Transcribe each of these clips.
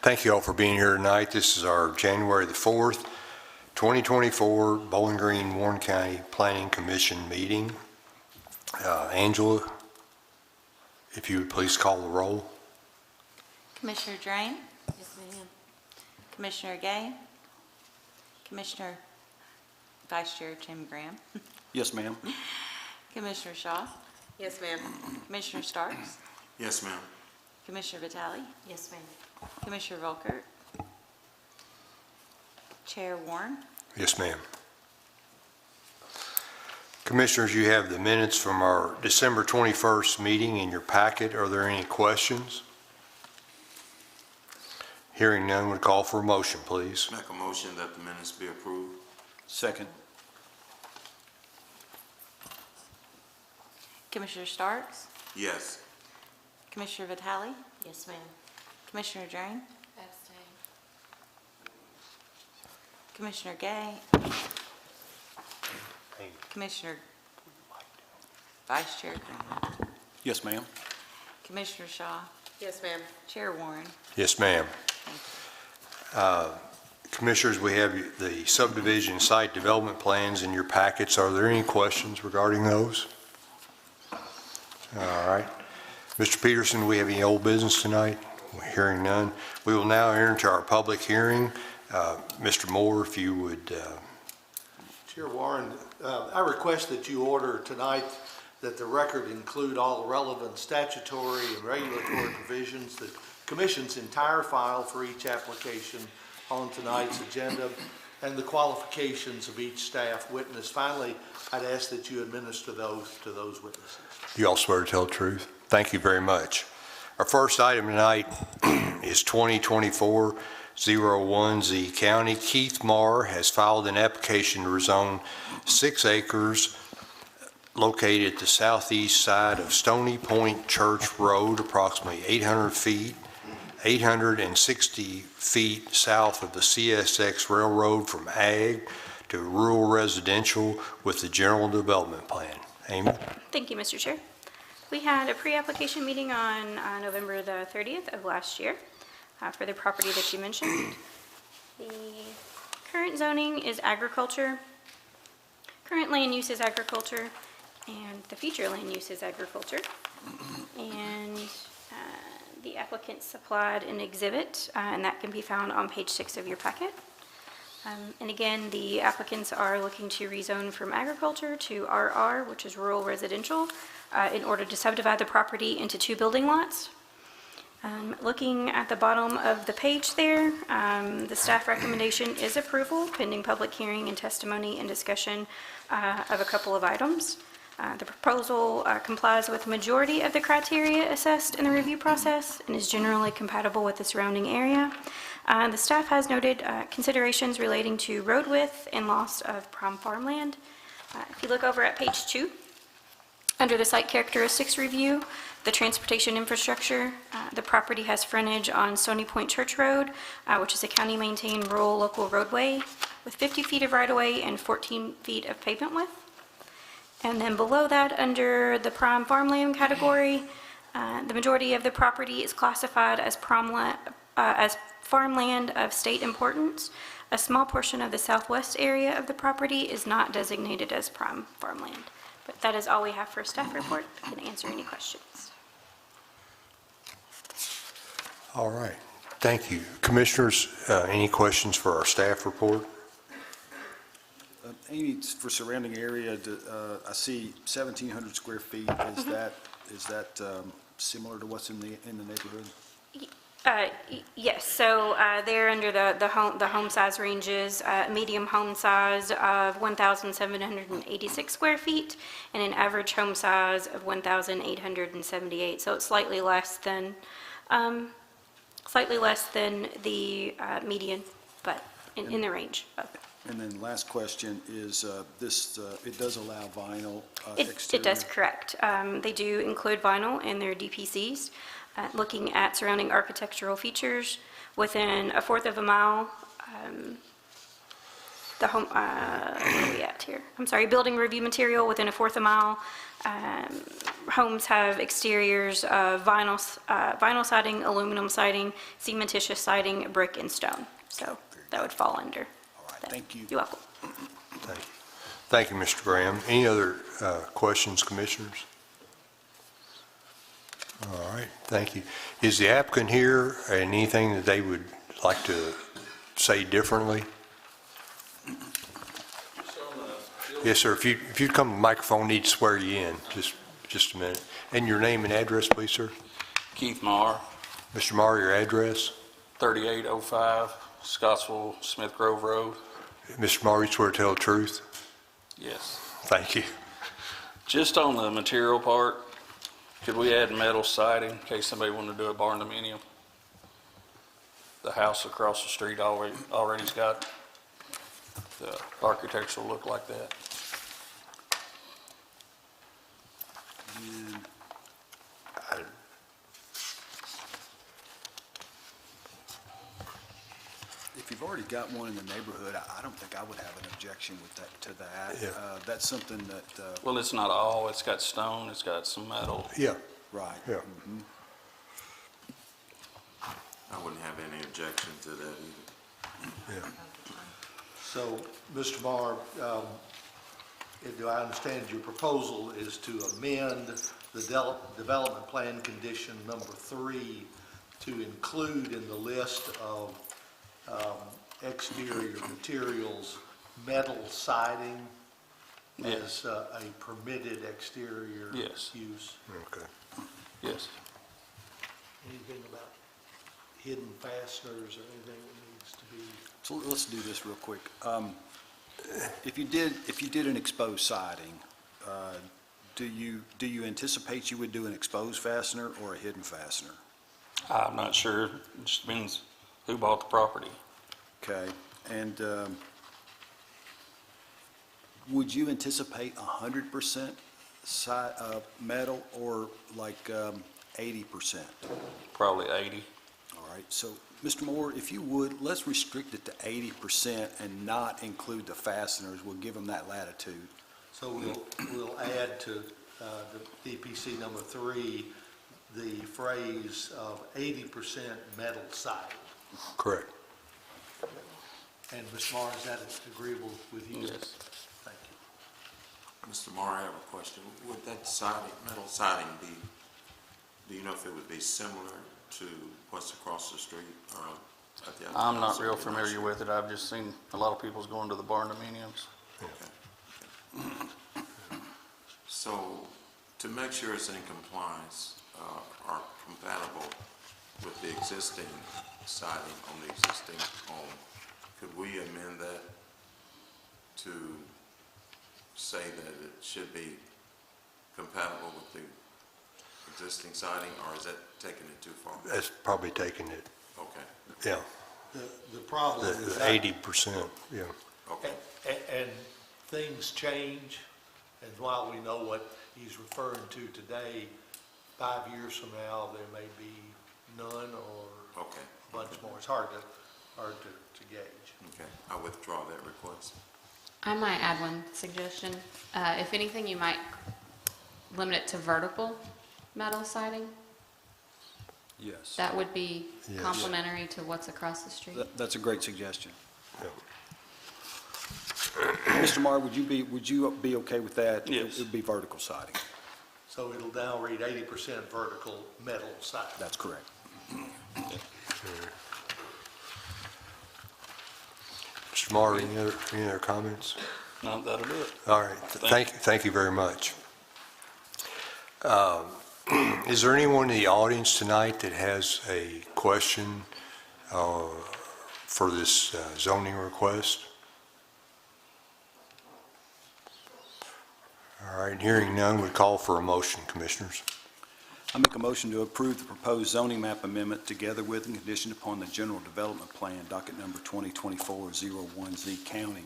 Thank you all for being here tonight. This is our January the 4th, 2024 Bowling Green, Warren County Planning Commission meeting. Angela, if you would please call the roll. Commissioner Drain? Yes, ma'am. Commissioner Gay? Commissioner Vice Chair Tim Graham? Yes, ma'am. Commissioner Shaw? Yes, ma'am. Commissioner Starks? Yes, ma'am. Commissioner Vitale? Yes, ma'am. Commissioner Volkert? Chair Warren? Yes, ma'am. Commissioners, you have the minutes from our December 21st meeting in your packet. Are there any questions? Hearing none, would call for a motion, please. Make a motion that the minutes be approved. Second. Commissioner Starks? Yes. Commissioner Vitale? Yes, ma'am. Commissioner Drain? Abstain. Commissioner Gay? Commissioner Vice Chair Graham? Yes, ma'am. Commissioner Shaw? Yes, ma'am. Chair Warren? Yes, ma'am. Commissioners, we have the subdivision site development plans in your packets. Are there any questions regarding those? All right. Mr. Peterson, do we have any old business tonight? Hearing none. We will now enter into our public hearing. Mr. Moore, if you would. Chair Warren, I request that you order tonight that the record include all relevant statutory and regulatory provisions, the Commission's entire file for each application on tonight's agenda, and the qualifications of each staff witness. Finally, I'd ask that you administer those to those witnesses. You all swear to tell the truth? Thank you very much. Our first item tonight is 2024-01Z County. Keith Marr has filed an application to rezone 6 acres located at the southeast side of Stoney Point Church Road, approximately 860 feet south of the CSX Railroad, from ag to rural residential with the general development plan. Amy? Thank you, Mr. Chair. We had a pre-application meeting on November the 30th of last year for the property that you mentioned. The current zoning is agriculture. Current land use is agriculture, and the future land use is agriculture. And the applicant supplied an exhibit, and that can be found on page 6 of your packet. And again, the applicants are looking to rezone from agriculture to RR, which is rural residential, in order to subdivide the property into 2 building lots. Looking at the bottom of the page there, the staff recommendation is approval pending public hearing and testimony and discussion of a couple of items. The proposal complies with the majority of the criteria assessed in the review process and is generally compatible with the surrounding area. The staff has noted considerations relating to road width and loss of prime farmland. If you look over at page 2, under the site characteristics review, the transportation infrastructure, the property has frontage on Stoney Point Church Road, which is a county-maintained rural local roadway with 50 feet of right-of-way and 14 feet of pavement width. And then below that, under the prime farmland category, the majority of the property is classified as farmland of state importance. A small portion of the southwest area of the property is not designated as prime farmland. But that is all we have for a staff report. I can answer any questions. All right. Thank you. Commissioners, any questions for our staff report? Amy, for surrounding area, I see 1,700 square feet. Is that similar to what's in the neighborhood? Yes, so they're under the home size ranges, medium home size of 1,786 square feet and an average home size of 1,878. So it's slightly less than the median, but in the range of. And then last question is it does allow vinyl It exterior? does, correct. They do include vinyl in their DPCs. Looking at surrounding architectural features, within 1/4 of a mile the home, where are we at here? I'm sorry, building review material within a fourth of a mile. Homes have exteriors of vinyl siding, aluminum siding, cementitious siding, brick, and stone. So that would fall under. All right, that. thank you. You're welcome. Thank you. Thank you, Mr. Graham. Any other questions, commissioners? All right, thank you. Is the applicant here and anything that they would like to say differently? Yes, sir. If you'd come to the microphone, need to swear you in. Just a minute. And your name and address, please, sir. Keith Marr, Mr. Marr, your address. 3805 Scottsville Smith Grove Road. Mr. Marr, you swear to tell the truth? Yes. Thank you. Just on the material part, could we add metal siding in case somebody wanted to do a barn dominium? The house across the street already's got the architectural look like that. If you've already got one in the neighborhood, I don't think I would have an objection with that, to that. Yeah. That's something that, Well, it's not all, it's got stone, it's got some metal. Yeah, right. yeah. Mhm. I wouldn't have any objection to that either. Yeah. So, Mr. Marr, do I understand your proposal is to amend the development plan condition number 3 to include in the list of exterior materials, metal siding as a permitted exterior Yes. use? Okay. Yes. Anything about hidden fasteners or anything that needs to be? So let's do this real quick. If you did an exposed siding, do you anticipate you would do an exposed fastener or a hidden fastener? I'm not sure, it just depends who bought the property. Okay, and would you anticipate 100% metal or like 80%? Probably 80. All right, so Mr. Moore, if you would, let's restrict it to 80% and not include the fasteners. We'll give them that latitude. So we'll add to the DPC number 3, the phrase of 80% metal siding. Correct. And Ms. Marr, is that agreeable with you? Yes. Thank you. Mr. Marr, I have a question. Would that siding, metal siding be, do you know if it would be similar to what's across the street or at the other? I'm not real familiar with it, I've just seen a lot of people's going to the barn dominiums. Okay. So, to make sure it's in compliance, or compatible with the existing siding on the existing home, could we amend that to say that it should be compatible with the existing siding, or is that taking it too far? That's probably taking it, Okay, yeah, The problem the is that. 80%, yeah. okay. And things change, and while we know what he's referring to today, 5 years from now, there may be none or Okay, a bunch more. It's hard to gauge. okay. I withdraw that request. I might add one suggestion. If anything, you might limit it to vertical metal siding. Yes. That would be Yes. complementary to what's across the street. That's a great suggestion. Yeah. Mr. Marr, would you be okay with that? Yes. It would be vertical siding. So it'll now read 80% vertical metal siding. That's correct. Mr. Marr, any other comments? No, that'll do it. All right, thank you very much. Is there anyone in the audience tonight that has a question for this zoning request? All right, hearing none, we call for a motion, Commissioners. I make a motion to approve the proposed zoning map amendment together with and conditioned upon the general development plan, docket number 2024-01Z county.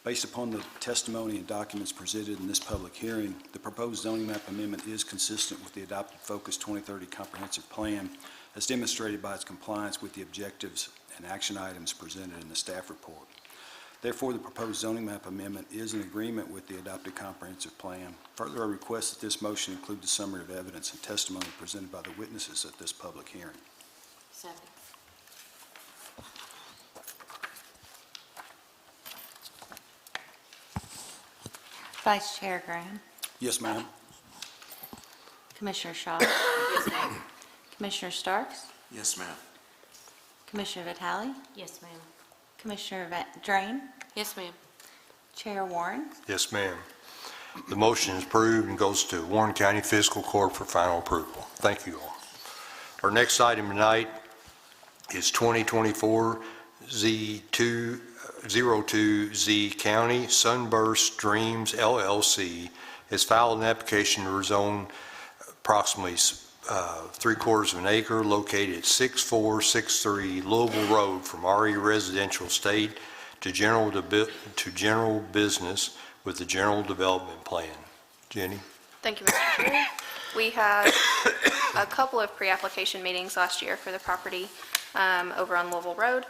Based upon the testimony and documents presented in this public hearing, the proposed zoning map amendment is consistent with the adopted Focus 2030 comprehensive plan as demonstrated by its compliance with the objectives and action items presented in the staff report. Therefore, the proposed zoning map amendment is in agreement with the adopted comprehensive plan. Further, I request that this motion include the summary of evidence and testimony presented by the witnesses at this public hearing. Second. Vice Chair Graham. Yes, ma'am. Commissioner Shaw. Yes, ma'am. Commissioner Starks. Yes, ma'am. Commissioner Vitale. Yes, ma'am. Commissioner Drain. Yes, ma'am. Chair Warren. Yes, ma'am. The motion is approved and goes to Warren County Fiscal Court for final approval. Thank you all. Our next item tonight is 2024-Z202Z County. Sunburst Dreams LLC has filed an application to rezone approximately 3/4 of an acre located at 6463 Louisville Road from RE residential estate to general business with the general development plan. Jenny? Thank you, Mr. Chair. We had a couple of pre-application meetings last year for the property over on Louisville Road.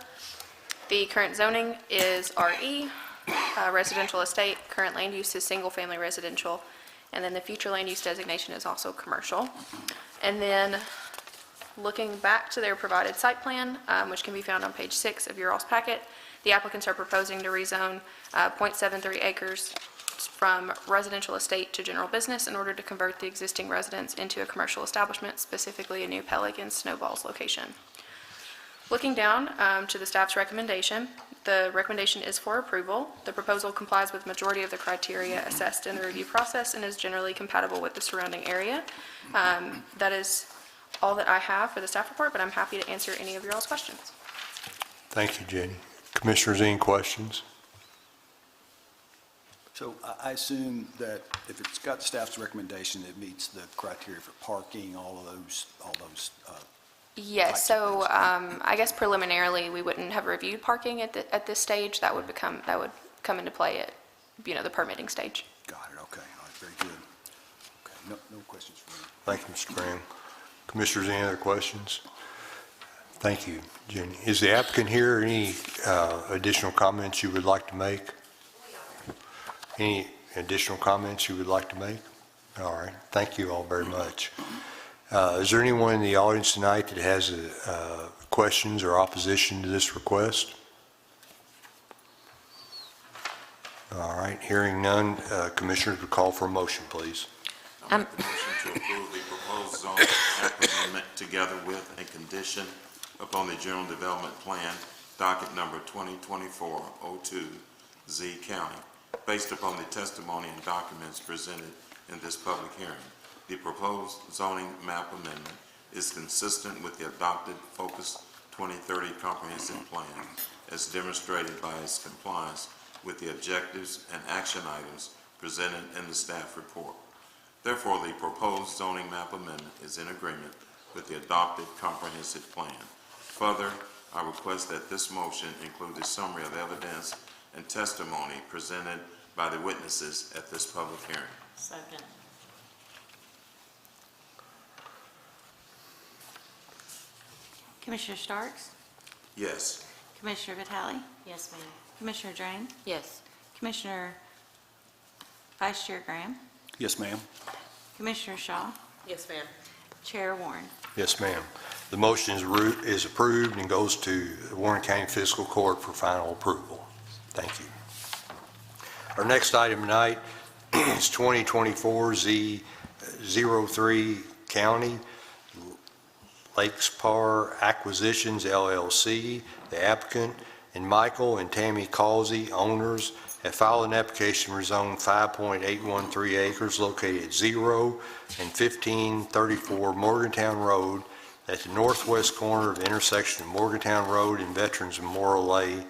The current zoning is RE, residential estate. Current land use is single-family residential. And then the future land use designation is also commercial. And then looking back to their provided site plan, which can be found on page 6 of your all's packet, the applicants are proposing to rezone 0.73 acres from residential estate to general business in order to convert the existing residence into a commercial establishment, specifically a new Pelican Snowballs location. Looking down to the staff's recommendation, the recommendation is for approval. The proposal complies with majority of the criteria assessed in the review process and is generally compatible with the surrounding area. That is all that I have for the staff report, but I'm happy to answer any of your all's questions. Thank you, Jenny. Commissioners, any questions? So I assume that if it's got staff's recommendation, it meets the criteria for parking, all those. Yes, so I guess preliminarily, we wouldn't have reviewed parking at this stage. That would come into play at, the permitting stage. Got it, okay, all right, very good. Okay, no questions for me. Thank you, Mr. Graham. Commissioners, any other questions? Thank you, Jenny. Is the applicant here? Any additional comments you would like to make? Any additional comments you would like to make? All right, thank you all very much. Is there anyone in the audience tonight that has questions or opposition to this request? All right, hearing none, Commissioners would call for a motion, please. I make the motion to approve the proposed zoning map amendment together with a condition upon the general development plan, docket number 2024-02Z County, based upon the testimony and documents presented in this public hearing. The proposed zoning map amendment is consistent with the adopted Focus 2030 comprehensive plan as demonstrated by its compliance with the objectives and action items presented in the staff report. Therefore, the proposed zoning map amendment is in agreement with the adopted comprehensive plan. Further, I request that this motion include a summary of evidence and testimony presented by the witnesses at this public hearing. Second. Commissioner Starks? Yes. Commissioner Vitale? Yes, ma'am. Commissioner Drain? Yes. Commissioner Vice Chair Graham? Yes, ma'am. Commissioner Shaw? Yes, ma'am. Chair Warren? Yes, ma'am. The motion is approved and goes to the Warren County Fiscal Court for final approval. Thank you. Our next item tonight is 2024-Z03 County, Larkspur Acquisitions LLC. The applicant and Michael and Tammy Causey, owners, have filed an application to rezone 5.813 acres located at 0 and 1534 Morgantown Road at the northwest corner of the intersection of Morgantown Road and Veterans Memorial Lane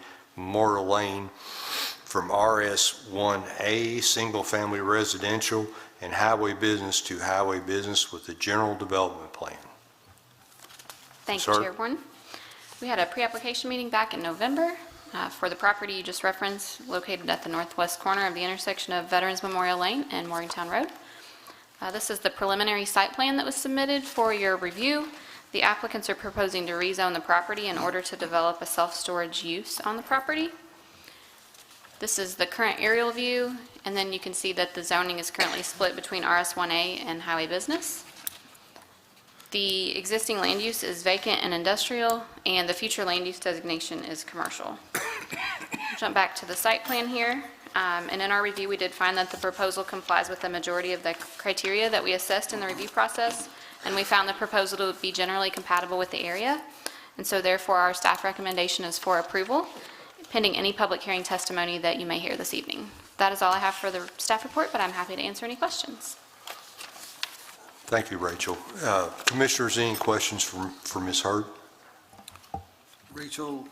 from RS1A, single-family residential, and highway business to highway business with the general development plan. Thank you, Sir? Chair Warren. We had a pre-application meeting back in November for the property you just referenced, located at the northwest corner of the intersection of Veterans Memorial Lane and Morgantown Road. This is the preliminary site plan that was submitted for your review. The applicants are proposing to rezone the property in order to develop a self-storage use on the property. This is the current aerial view, and then you can see that the zoning is currently split between RS1A and highway business. The existing land use is vacant and industrial, and the future land use designation is commercial. Jump back to the site plan here, and in our review, we did find that the proposal complies with the majority of the criteria that we assessed in the review process, and we found the proposal to be generally compatible with the area, and so therefore our staff recommendation is for approval, pending any public hearing testimony that you may hear this evening. That is all I have for the staff report, but I'm happy to answer any questions. Thank you, Rachel. Commissioners, any questions for Ms. Hurt? Rachel,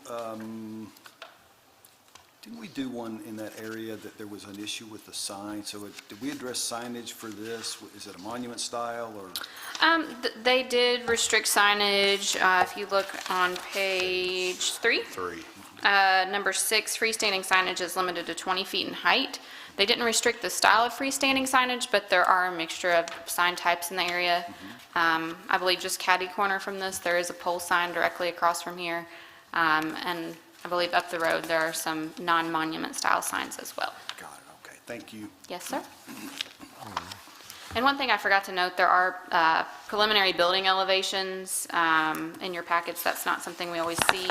didn't we do one in that area that there was an issue with the sign? So did we address signage for this? Is it a monument style or? They did restrict signage. If you look on page 3. Number 6, freestanding signage is limited to 20 feet in height. They didn't restrict the style of freestanding signage, but there are a mixture of sign types in the area. I believe just catty corner from this, there is a pole sign directly across from here. And I believe up the road, there are some non-monument style signs as well. Got it, okay, thank you. Yes, sir. And one thing I forgot to note, there are preliminary building elevations in your packets. That's not something we always see.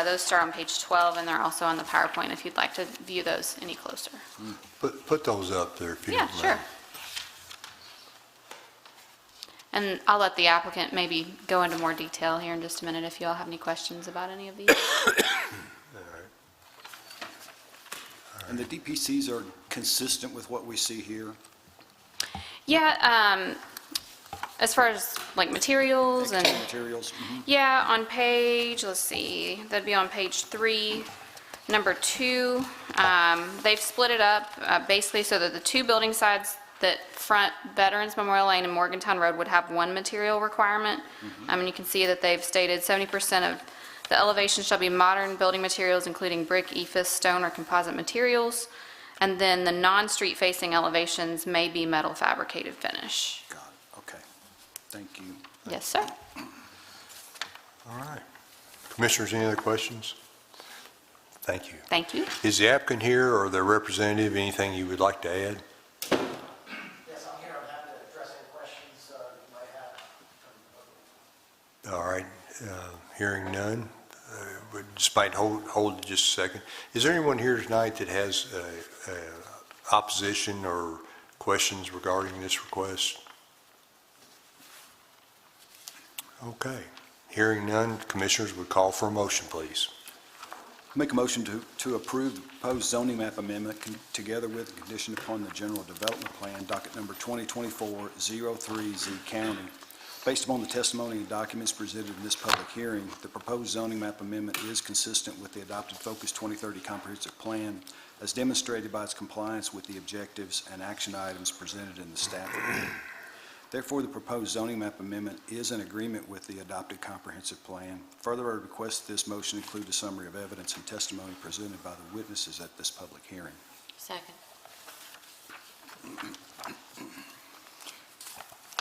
Those start on page 12, and they're also on the PowerPoint if you'd like to view those any closer. Put those up there if you don't mind. Yeah, sure. And I'll let the applicant maybe go into more detail here in just a minute if you all have any questions about any of these. And the DPCs are consistent with what we see here? Yeah, as far as like materials and... Extra materials? Yeah, on page, let's see, that'd be on page 3, number 2. They've split it up basically so that the two building sides that front Veterans Memorial Lane and Morgantown Road would have one material requirement. And you can see that they've stated 70% of the elevation shall be modern building materials, including brick, EIFS, stone, or composite materials. And then the non-street facing elevations may be metal fabricated finish. Got it, okay. Thank you. Yes, sir. All right. Commissioners, any other questions? Thank you. Thank you. Is the applicant here or their representative, anything you would like to add? Yes, I'm here. I'm happy to address any questions you might have. All right. Hearing none. Despite hold it just a second. Is there anyone here tonight that has opposition or questions regarding this request? Okay. Hearing none, commissioners would call for a motion, please. Make a motion to approve the proposed zoning map amendment together with the condition upon the general development plan, docket number 2024-03Z County. Based upon the testimony and documents presented in this public hearing, the proposed zoning map amendment is consistent with the adopted Focus 2030 comprehensive plan as demonstrated by its compliance with the objectives and action items presented in the staff report. Therefore, the proposed zoning map amendment is in agreement with the adopted comprehensive plan. Further, I request this motion include a summary of evidence and testimony presented by the witnesses at this public hearing. Second.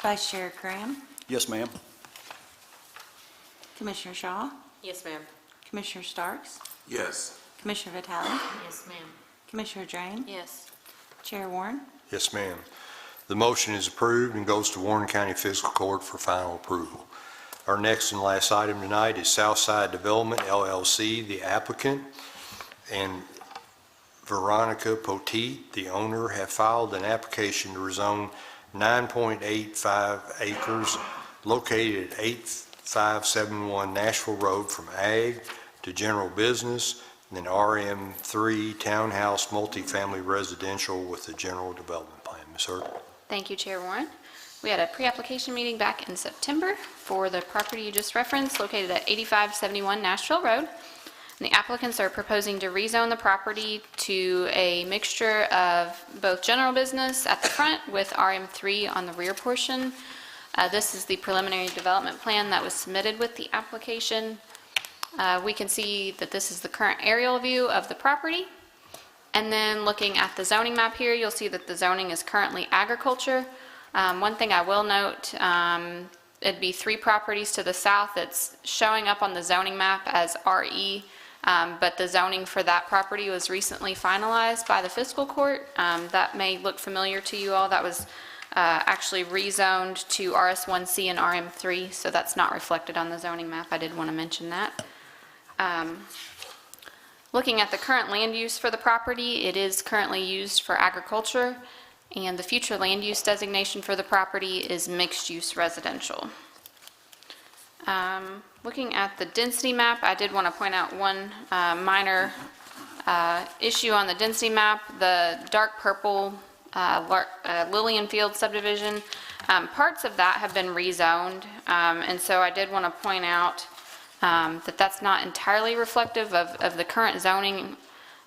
Vice Chair Graham, Yes, ma'am. Commissioner Shaw, Yes, ma'am. Commissioner Starks, Yes. Commissioner Vitale, Yes, ma'am. Commissioner Drain, Yes. Chair Warren. Yes, ma'am. The motion is approved and goes to Warren County Fiscal Court for final approval. Our next and last item tonight is Southside Development, LLC, the applicant, and Veronica Poteet, the owner, have filed an application to rezone 9.85 acres located at 8571 Nashville Road from ag to general business, and then RM3 townhouse multifamily residential with the general development plan. Ms. Hurt. Thank you, Chair Warren. We had a pre-application meeting back in September for the property you just referenced located at 8571 Nashville Road. And the applicants are proposing to rezone the property to a mixture of both general business at the front with RM3 on the rear portion. This is the preliminary development plan that was submitted with the application. We can see that this is the current aerial view of the property. And then looking at the zoning map here, you'll see that the zoning is currently agriculture. One thing I will note, it'd be 3 properties to the south that's showing up on the zoning map as RE. But the zoning for that property was recently finalized by the fiscal court. That may look familiar to you all. That was actually rezoned to RS1C and RM3, so that's not reflected on the zoning map. I did want to mention that. Looking at the current land use for the property, it is currently used for agriculture, and the future land use designation for the property is mixed-use residential. Looking at the density map, I did want to point out one minor issue on the density map. The dark purple Lillian Field subdivision, parts of that have been rezoned, and so I did want to point out that that's not entirely reflective of the current zoning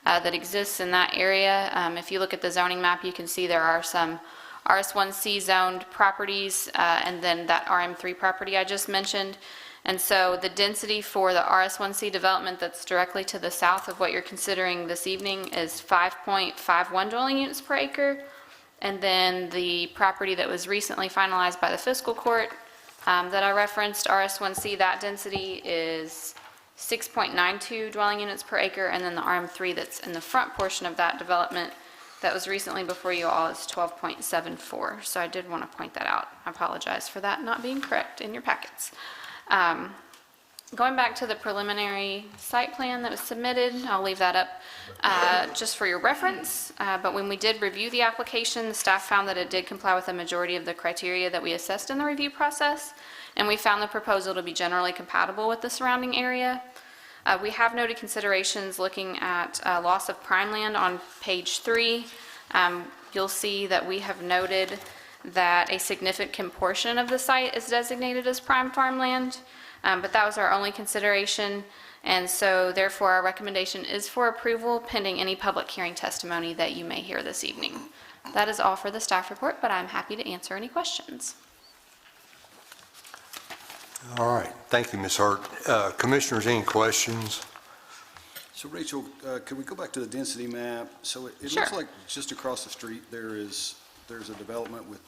that exists in that area. If you look at the zoning map, you can see there are some RS1C zoned properties and then that RM3 property I just mentioned. And so the density for the RS1C development that's directly to the south of what you're considering this evening is 5.51 dwelling units per acre. And then the property that was recently finalized by the fiscal court that I referenced, RS1C, that density is 6.92 dwelling units per acre. And then the RM3 that's in the front portion of that development that was recently before you all is 12.74. So I did want to point that out. I apologize for that not being correct in your packets. Going back to the preliminary site plan that was submitted, I'll leave that up just for your reference. But when we did review the application, the staff found that it did comply with the majority of the criteria that we assessed in the review process, and we found the proposal to be generally compatible with the surrounding area. We have noted considerations looking at loss of prime land on page 3. You'll see that we have noted that a significant portion of the site is designated as prime farmland, but that was our only consideration, and so therefore our recommendation is for approval pending any public hearing testimony that you may hear this evening. That is all for the staff report, but I'm happy to answer any questions. All right, thank you, Ms. Hart. Commissioners, any questions? So Rachel, could we go back to the density map? So it Sure. looks like just across the street there's a development with,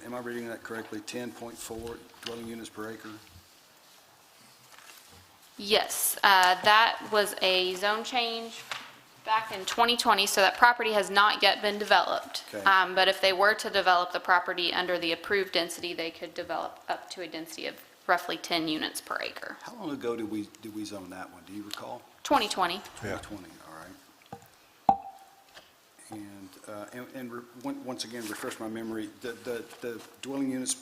am I reading that correctly, 10.4 dwelling units per acre? Yes, that was a zone change back in 2020, so that property has not yet been developed. Okay. But if they were to develop the property under the approved density, they could develop up to a density of roughly 10 units per acre. How long ago did we zone that one? Do you recall? 2020. Yeah. 2020, all right. And once again, refresh my memory, the dwelling units,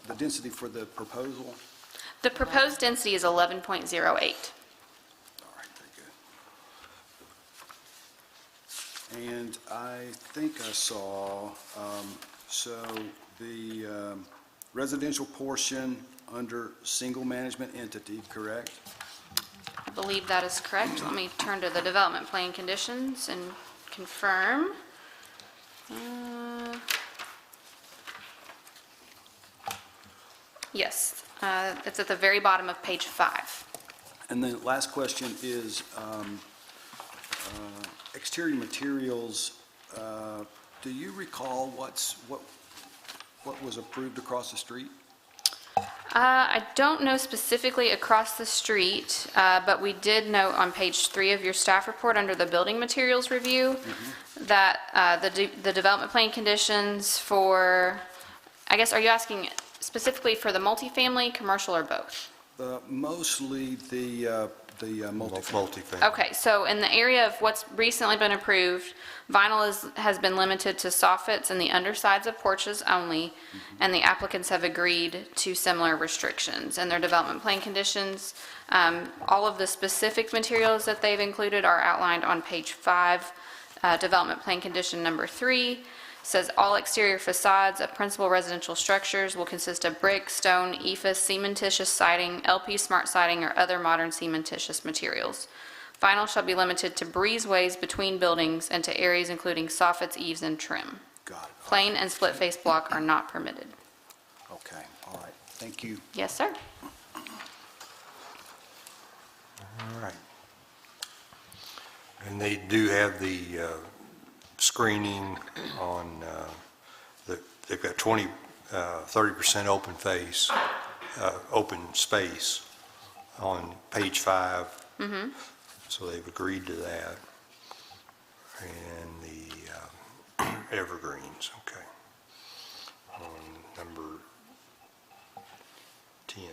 the density for the proposal? The proposed density is 11.08. All right, very good. And I think I saw, so the residential portion under single management entity, correct? I believe that is correct. Let me turn to the development plan conditions and confirm. Yes, it's at the very bottom of page 5. And then last question is exterior materials. Do you recall what was approved across the street? I don't know specifically across the street, but we did note on page 3 of your staff report under the building materials review that the development plan conditions for, I guess, are you asking specifically for the multifamily, commercial, or both? Mostly the multifamily. Multifamily. Okay, so in the area of what's recently been approved, vinyl has been limited to soffits and the undersides of porches only, and the applicants have agreed to similar restrictions in their development plan conditions. All of the specific materials that they've included are outlined on page 5, development plan condition number 3. Says all exterior facades of principal residential structures will consist of brick, stone, EIFS, cementitious siding, LP smart siding, or other modern cementitious materials. Vinyl shall be limited to breezeways between buildings and to areas including soffits, eaves, and trim. Got it. Plain and split face block are not permitted. Okay, all right. Thank you. Yes, sir. All right. And they do have the screening on, they've got 30% open face, open space on page 5. So they've agreed to that. And the evergreens, okay. On number 10.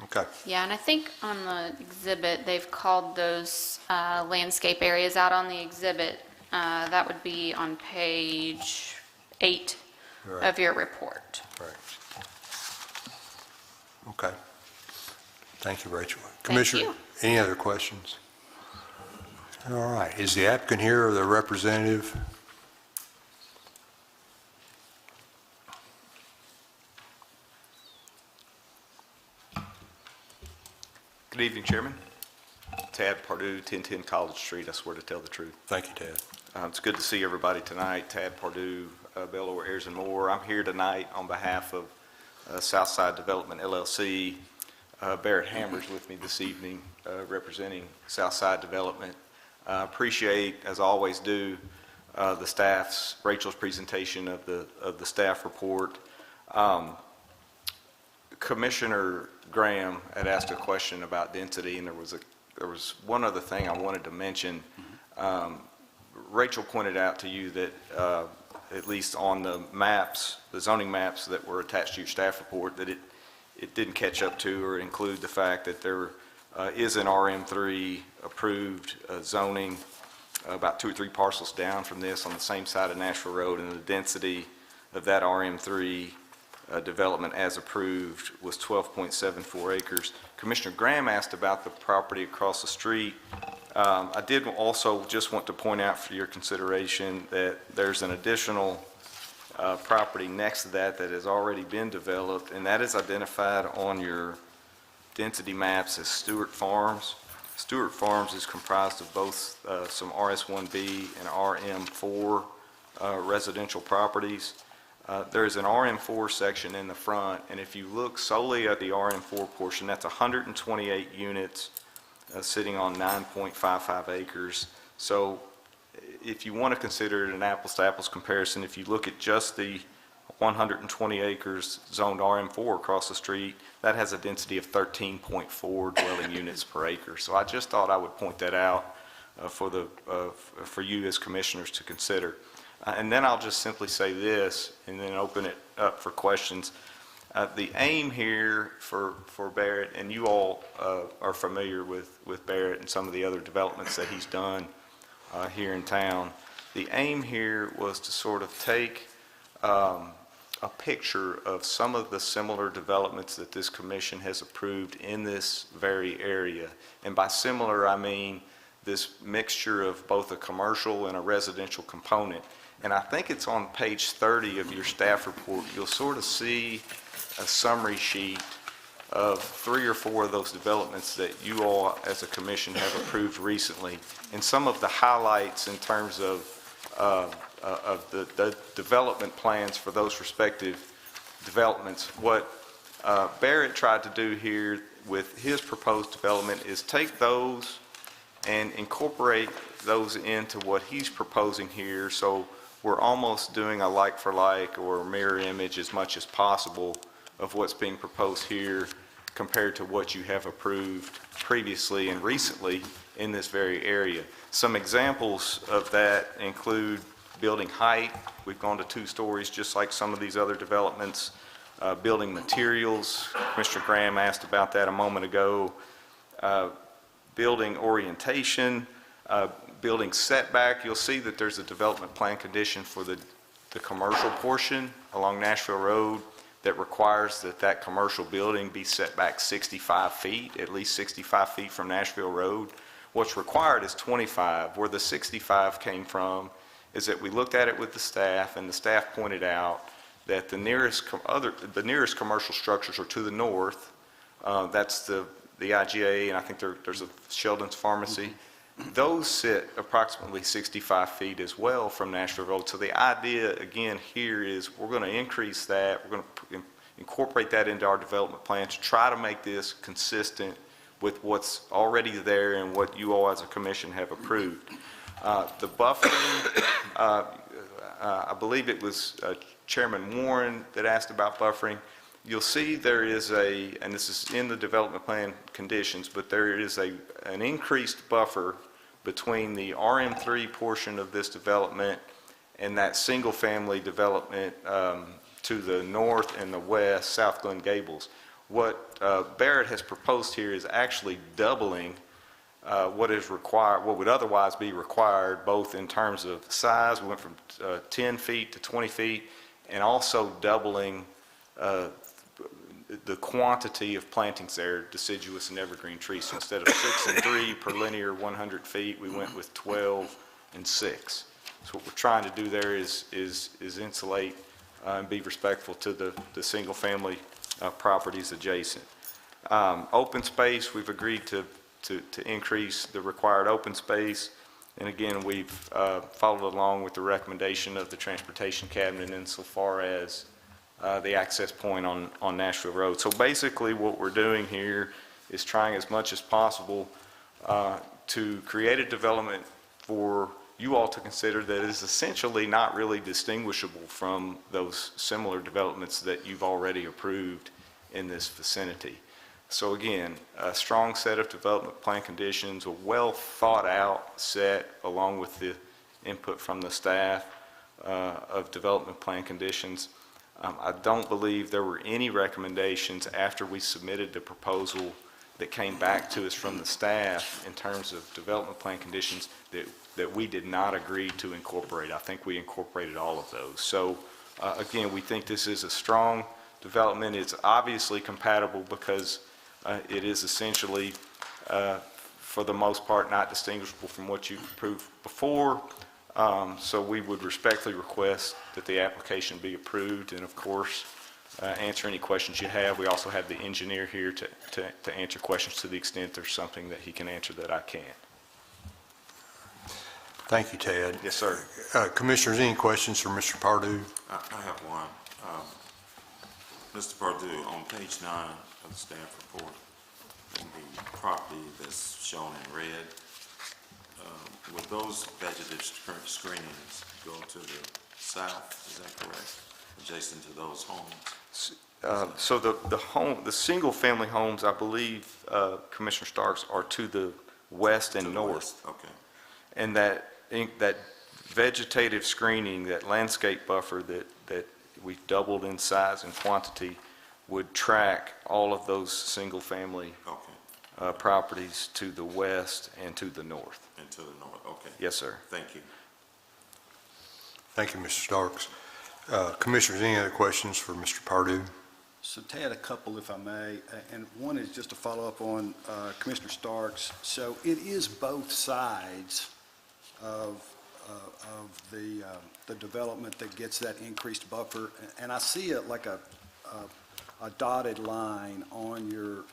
Okay. Yeah, and I think on the exhibit, they've called those landscape areas out on the exhibit. That would be on page 8 Right. of your report. Right. Okay. Thank you, Rachel. Commissioner, you. any other questions? All right. Is the applicant here or the representative? Good evening, Chairman. Tad Pardue, 1010 College Street. I swear to tell the truth. Thank you, Ted. It's good to see everybody tonight. Tad Pardue, Bellore, Ayers and Moore. I'm here tonight on behalf of Southside Development, LLC. Barrett Hammer's with me this evening, representing Southside Development. Appreciate, as I always do, the staff's, Rachel's presentation of the staff report. Commissioner Graham had asked a question about density, and there was one other thing I wanted to mention. Rachel pointed out to you that at least on the maps, the zoning maps that were attached to your staff report, that it didn't catch up to or include the fact that there is an RM3 approved zoning about 2 or 3 parcels down from this on the same side of Nashville Road, and the density of that RM3 development as approved was 12.74 acres. Commissioner Graham asked about the property across the street. I did also just want to point out for your consideration that there's an additional property next to that has already been developed, and that is identified on your density maps as Stewart Farms. Stewart Farms is comprised of both some RS1B and RM4 residential properties. There is an RM4 section in the front, and if you look solely at the RM4 portion, that's 128 units sitting on 9.55 acres. So if you want to consider it an apples-to-apples comparison, if you look at just the 120 acres zoned RM4 across the street, that has a density of 13.4 dwelling units per acre. So I just thought I would point that out for you as commissioners to consider. And then I'll just simply say this, and then open it up for questions. The aim here for Barrett, and you all are familiar with Barrett and some of the other developments that he's done here in town. The aim here was to sort of take a picture of some of the similar developments that this commission has approved in this very area. And by similar, I mean this mixture of both a commercial and a residential component. And I think it's on page 30 of your staff report. You'll sort of see a summary sheet of 3 or 4 of those developments that you all as a commission have approved recently, and some of the highlights in terms of the development plans for those respective developments. What Barrett tried to do here with his proposed development is take those and incorporate those into what he's proposing here, so we're almost doing a like-for-like or mirror image as much as possible of what's being proposed here compared to what you have approved previously and recently in this very area. Some examples of that include building height. We've gone to 2 stories just like some of these other developments. Building materials, Mr. Graham asked about that a moment ago. Building orientation, building setback. You'll see that there's a development plan condition for the commercial portion along Nashville Road that requires that commercial building be set back 65 feet, at least 65 feet from Nashville Road. What's required is 25. Where the 65 came from is that we looked at it with the staff, and the staff pointed out that the nearest commercial structures are to the north. That's the IGA, and I think there's a Sheldon's Pharmacy. Those sit approximately 65 feet as well from Nashville Road. So the idea, again, here is we're going to increase that. We're going to incorporate that into our development plan to try to make this consistent with what's already there and what you all as a commission have approved. The buffering, I believe it was Chairman Warren that asked about buffering. you'll see there is and this is in the development plan conditions, but there is an increased buffer between the RM3 portion of this development and that single-family development to the north and the west, South Glen Gables. What Barrett has proposed here is actually doubling what is required, what would otherwise be required, both in terms of size. We went from 10 feet to 20 feet, and also doubling the quantity of plantings there, deciduous and evergreen trees. So instead of 6 and 3 per linear 100 feet, we went with 12 and 6. So what we're trying to do there is insulate and be respectful to the single-family properties adjacent. Open space, we've agreed to increase the required open space. And again, we've followed along with the recommendation of the Transportation Cabinet insofar as the access point on Nashville Road. So basically what we're doing here is trying as much as possible to create a development for you all to consider that is essentially not really distinguishable from those similar developments that you've already approved in this vicinity. So again, a strong set of development plan conditions, a well thought out set along with the input from the staff of development plan conditions. I don't believe there were any recommendations after we submitted the proposal that came back to us from the staff in terms of development plan conditions that we did not agree to incorporate. I think we incorporated all of those. So again, we think this is a strong development. It's obviously compatible because it is essentially, for the most part, not distinguishable from what you've approved before. So we would respectfully request that the application be approved, and of course, answer any questions you have. We also have the engineer here to answer questions to the extent there's something that he can answer that I can't. Thank you, Ted. Yes, sir. Commissioners, any questions for Mr. Pardue? I have one. Mr. Pardue, on page 9 of the staff report, in the property that's shown in red, would those vegetative screenings go to the south, is that correct? Adjacent to those homes? So the single-family homes, I believe, Commissioner Starks, are to the west and north. West, okay. And that vegetative screening, that landscape buffer that we've doubled in size and quantity would track all of those single-family properties to the west and to the north. And to the north, okay. Yes, sir. Thank you. Thank you, Mr. Starks. Commissioners, any other questions for Mr. Pardue? So Ted, a couple if I may, and one is just to follow up on Commissioner Starks. So it is both sides of the development that gets that increased buffer, and I see it like a dotted line on your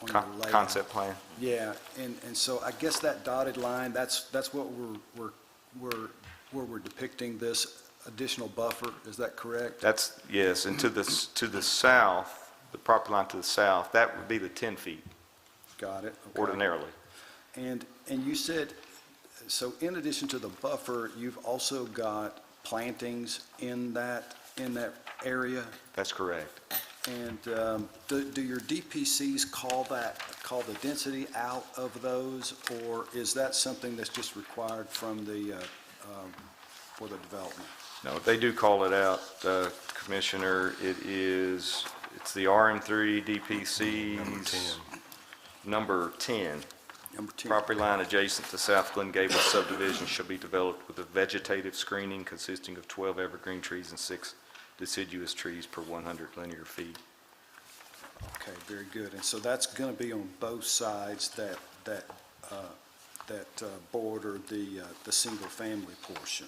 layout. Concept plan. Yeah, and so I guess that dotted line, that's what we're depicting this additional buffer, is that correct? That's, yes, and to the south, the property line to the south, that would be the 10 feet Got it. Okay. ordinarily. And you said, so in addition to the buffer, you've also got plantings in that area? That's correct. And do your DPCs call the density out of those, or is that something that's just required from for the development? No, they do call it out, Commissioner. It's the RM3 DPCs. Number 10. Number 10. Property line adjacent to South Glen Gables subdivision shall be developed with a vegetative screening consisting of 12 evergreen trees and 6 deciduous trees per 100 linear feet. Okay, very good. And so that's going to be on both sides that border the single-family portion.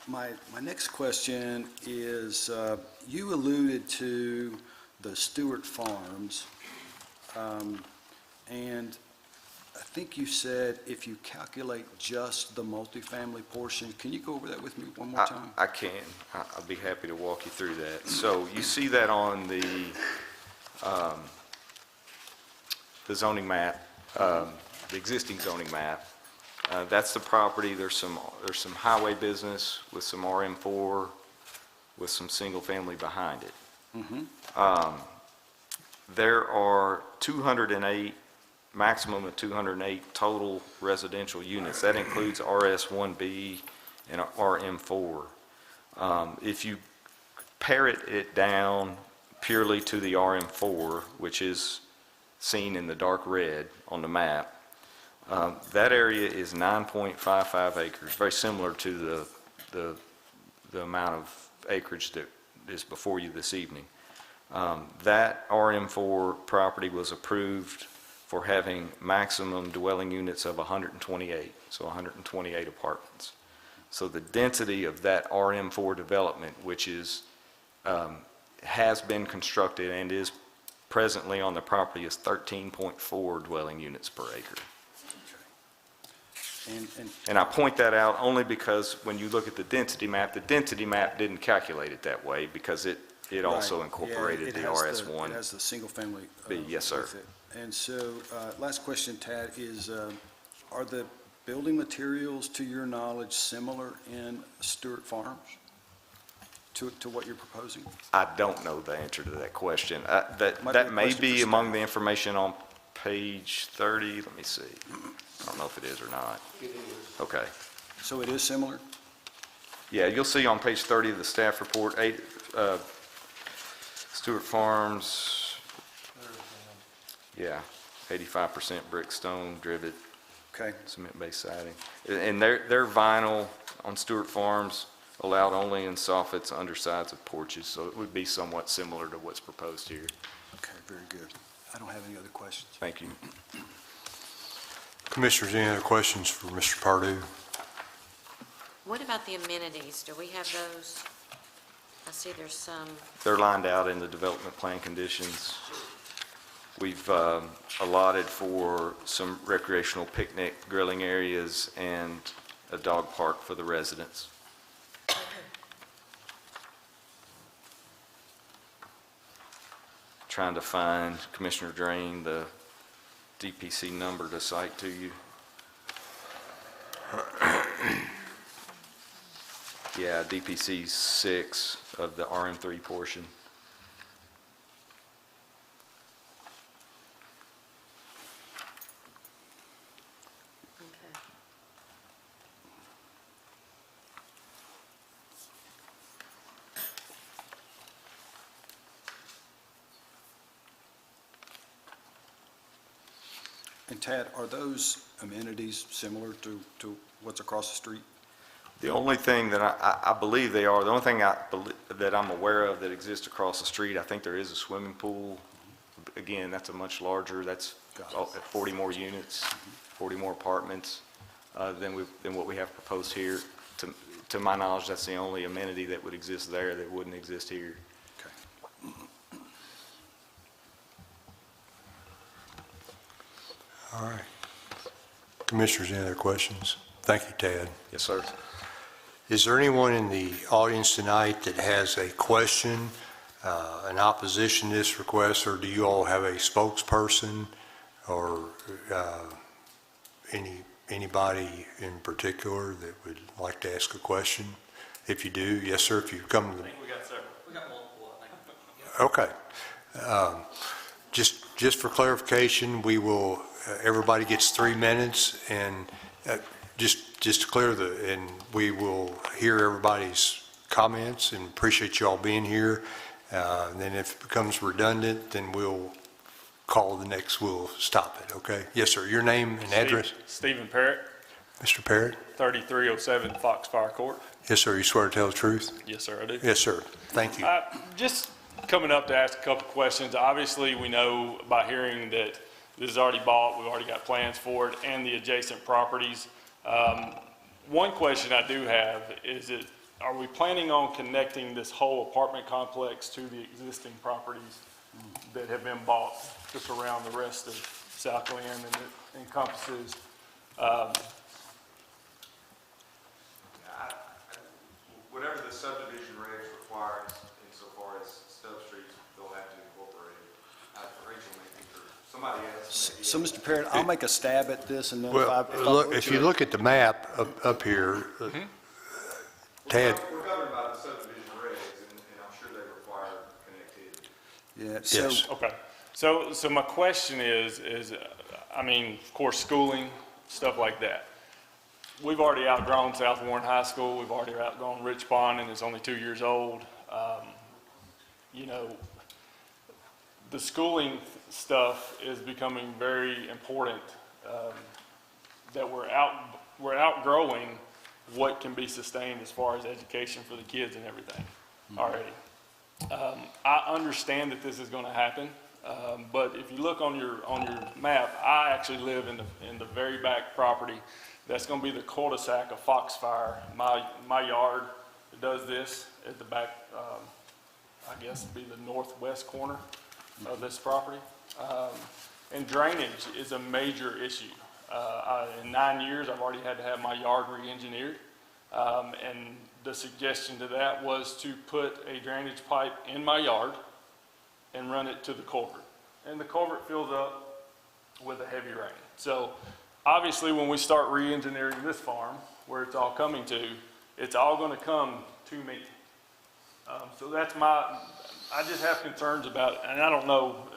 My next question is, you alluded to the Stewart Farms, and I think you said if you calculate just the multifamily portion, can you go over that with me one more time? I can. I'll be happy to walk you through that. So you see that on the zoning map, the existing zoning map. That's the property. There's some highway business with some RM4 with some single family behind it. There are 208, maximum of 208 total residential units. That includes RS1B and RM4. If you pare it down purely to the RM4, which is seen in the dark red on the map, that area is 9.55 acres, very similar to the amount of acreage that is before you this evening. That RM4 property was approved for having maximum dwelling units of 128, so 128 apartments. So the density of that RM4 development, which is, has been constructed and is presently on the property, is 13.4 dwelling units per acre. And I point that out only because when you look at the density map didn't calculate it that way because it also Right. incorporated Yeah, the RS1. It has the single family. Yes, sir. with it. And so, last question, Tad, is are the building materials, to your knowledge, similar in Stewart Farms to what you're proposing? I don't know the answer to that question. Might be a That may question be for among staff. the information on page 30. Let me see. I don't know if it is or not. It is. Okay. So it is similar? Yeah, you'll see on page 30 of the staff report, Stewart Farms, yeah, 85% brick, stone, drivet, Okay. cement-based siding. And their vinyl on Stewart Farms allowed only in soffits, undersides of porches, so it would be somewhat similar to what's proposed here. Okay, very good. I don't have any other questions. Thank you. Commissioners, any other questions for Mr. Pardue? What about the amenities? Do we have those? I see there's some. They're lined out in the development plan conditions. We've allotted for some recreational picnic grilling areas and a dog park for the residents. Trying to find, Commissioner Drain, the DPC number to cite to you. Yeah, DPC 6 of the RM3 portion. Okay. And Tad, are those amenities similar to what's across the street? The only thing that I believe they are, the only thing that I'm aware of that exists across the street, I think there is a swimming pool. Again, that's a much larger, that's Got it. 40 more units, 40 more apartments than what we have proposed here. To my knowledge, that's the only amenity that would exist there that wouldn't exist here. Okay. All right. Commissioners, any other questions? Thank you, Tad. Yes, sir. Is there anyone in the audience tonight that has a question, an opposition to this request, or do you all have a spokesperson or anybody in particular that would like to ask a question? If you do, yes, sir, if you come to the... I think we got several. We got multiple, I think. Okay. Just for clarification, we will, everybody gets 3 minutes, and just to clear and we will hear everybody's comments and appreciate you all being here. Then if it becomes redundant, then we'll we'll stop it, okay? Yes, sir, your name and address? Stephen Parrott, Mr. Parrott? 3307 Foxfire Court. Yes, sir, you swear to tell the truth? Yes, sir, I do. Yes, sir, thank you. Just coming up to ask a couple questions. Obviously, we know by hearing that this is already bought, we've already got plans for it, and the adjacent properties. One question I do have is that, are we planning on connecting this whole apartment complex to the existing properties that have been bought to surround the rest of South Glen, and it encompasses, Whatever the subdivision regs requires insofar as stub streets, they'll have to incorporate it. Rachel may think, or somebody else. So, Mr. Parrott, I'll make a stab at this, and then Well, look, if you look at the map up here, Tad, We're governed by the subdivision regs, and I'm sure they require connectivity. Yeah, so, Yes. Okay. So my question is, I mean, of course, schooling, stuff like that. We've already outgrown South Warren High School. We've already outgrown Rich Pond, and it's only 2 years old. You know, the schooling stuff is becoming very important, that we're outgrowing what can be sustained as far as education for the kids and everything already. I understand that this is going to happen, but if you look on your map, I actually live in the very back property. That's going to be the cul-de-sac of Foxfire. My yard does this at the back, I guess it'd be the northwest corner of this property. And drainage is a major issue. In 9 years, I've already had to have my yard re-engineered. And the suggestion to that was to put a drainage pipe in my yard and run it to the culvert. And the culvert fills up with a heavy rain. So obviously, when we start re-engineering this farm, where it's all coming to, it's all going to come to me. So that's I just have concerns about it, and I don't know,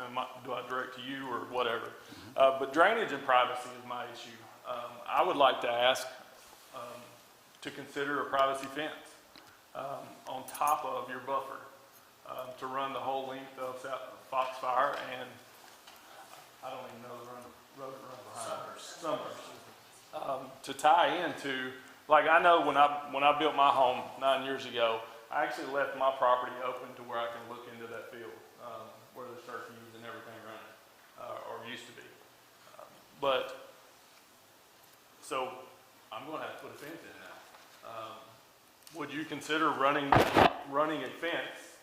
do I direct to you or whatever. But drainage and privacy is my issue. I would like to ask to consider a privacy fence on top of your buffer to run the whole length of Foxfire and I don't even know the road that runs behind Sunburst. To tie into, like I know when I built my home 9 years ago, I actually left my property open to where I can look into that field where there's turkeys and everything running, or used to be. But, so I'm going to have to put a fence in now. Would you consider running a fence,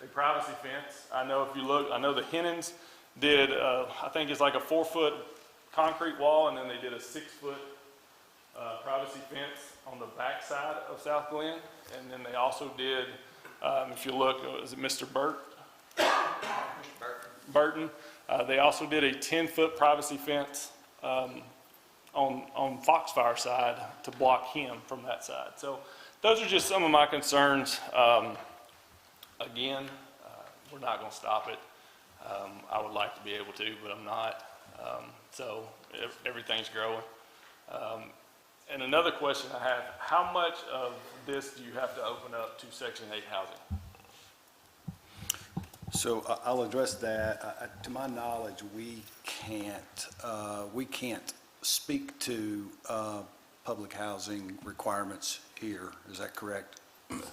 a privacy fence? I know if you look, I know the Hennons did, I think it's like a 4-foot concrete wall, and then they did a 6-foot privacy fence on the back side of South Glen. And then they also did, if you look, is it Mr. Burton? They also did a 10-foot privacy fence on Foxfire side to block him from that side. So those are just some of my concerns. Again, we're not going to stop it. I would like to be able to, but I'm not. So everything's growing. And another question I have, how much of this do you have to open up to Section 8 housing? so I'll address that. To my knowledge, we can't speak to public housing requirements here. Is that correct?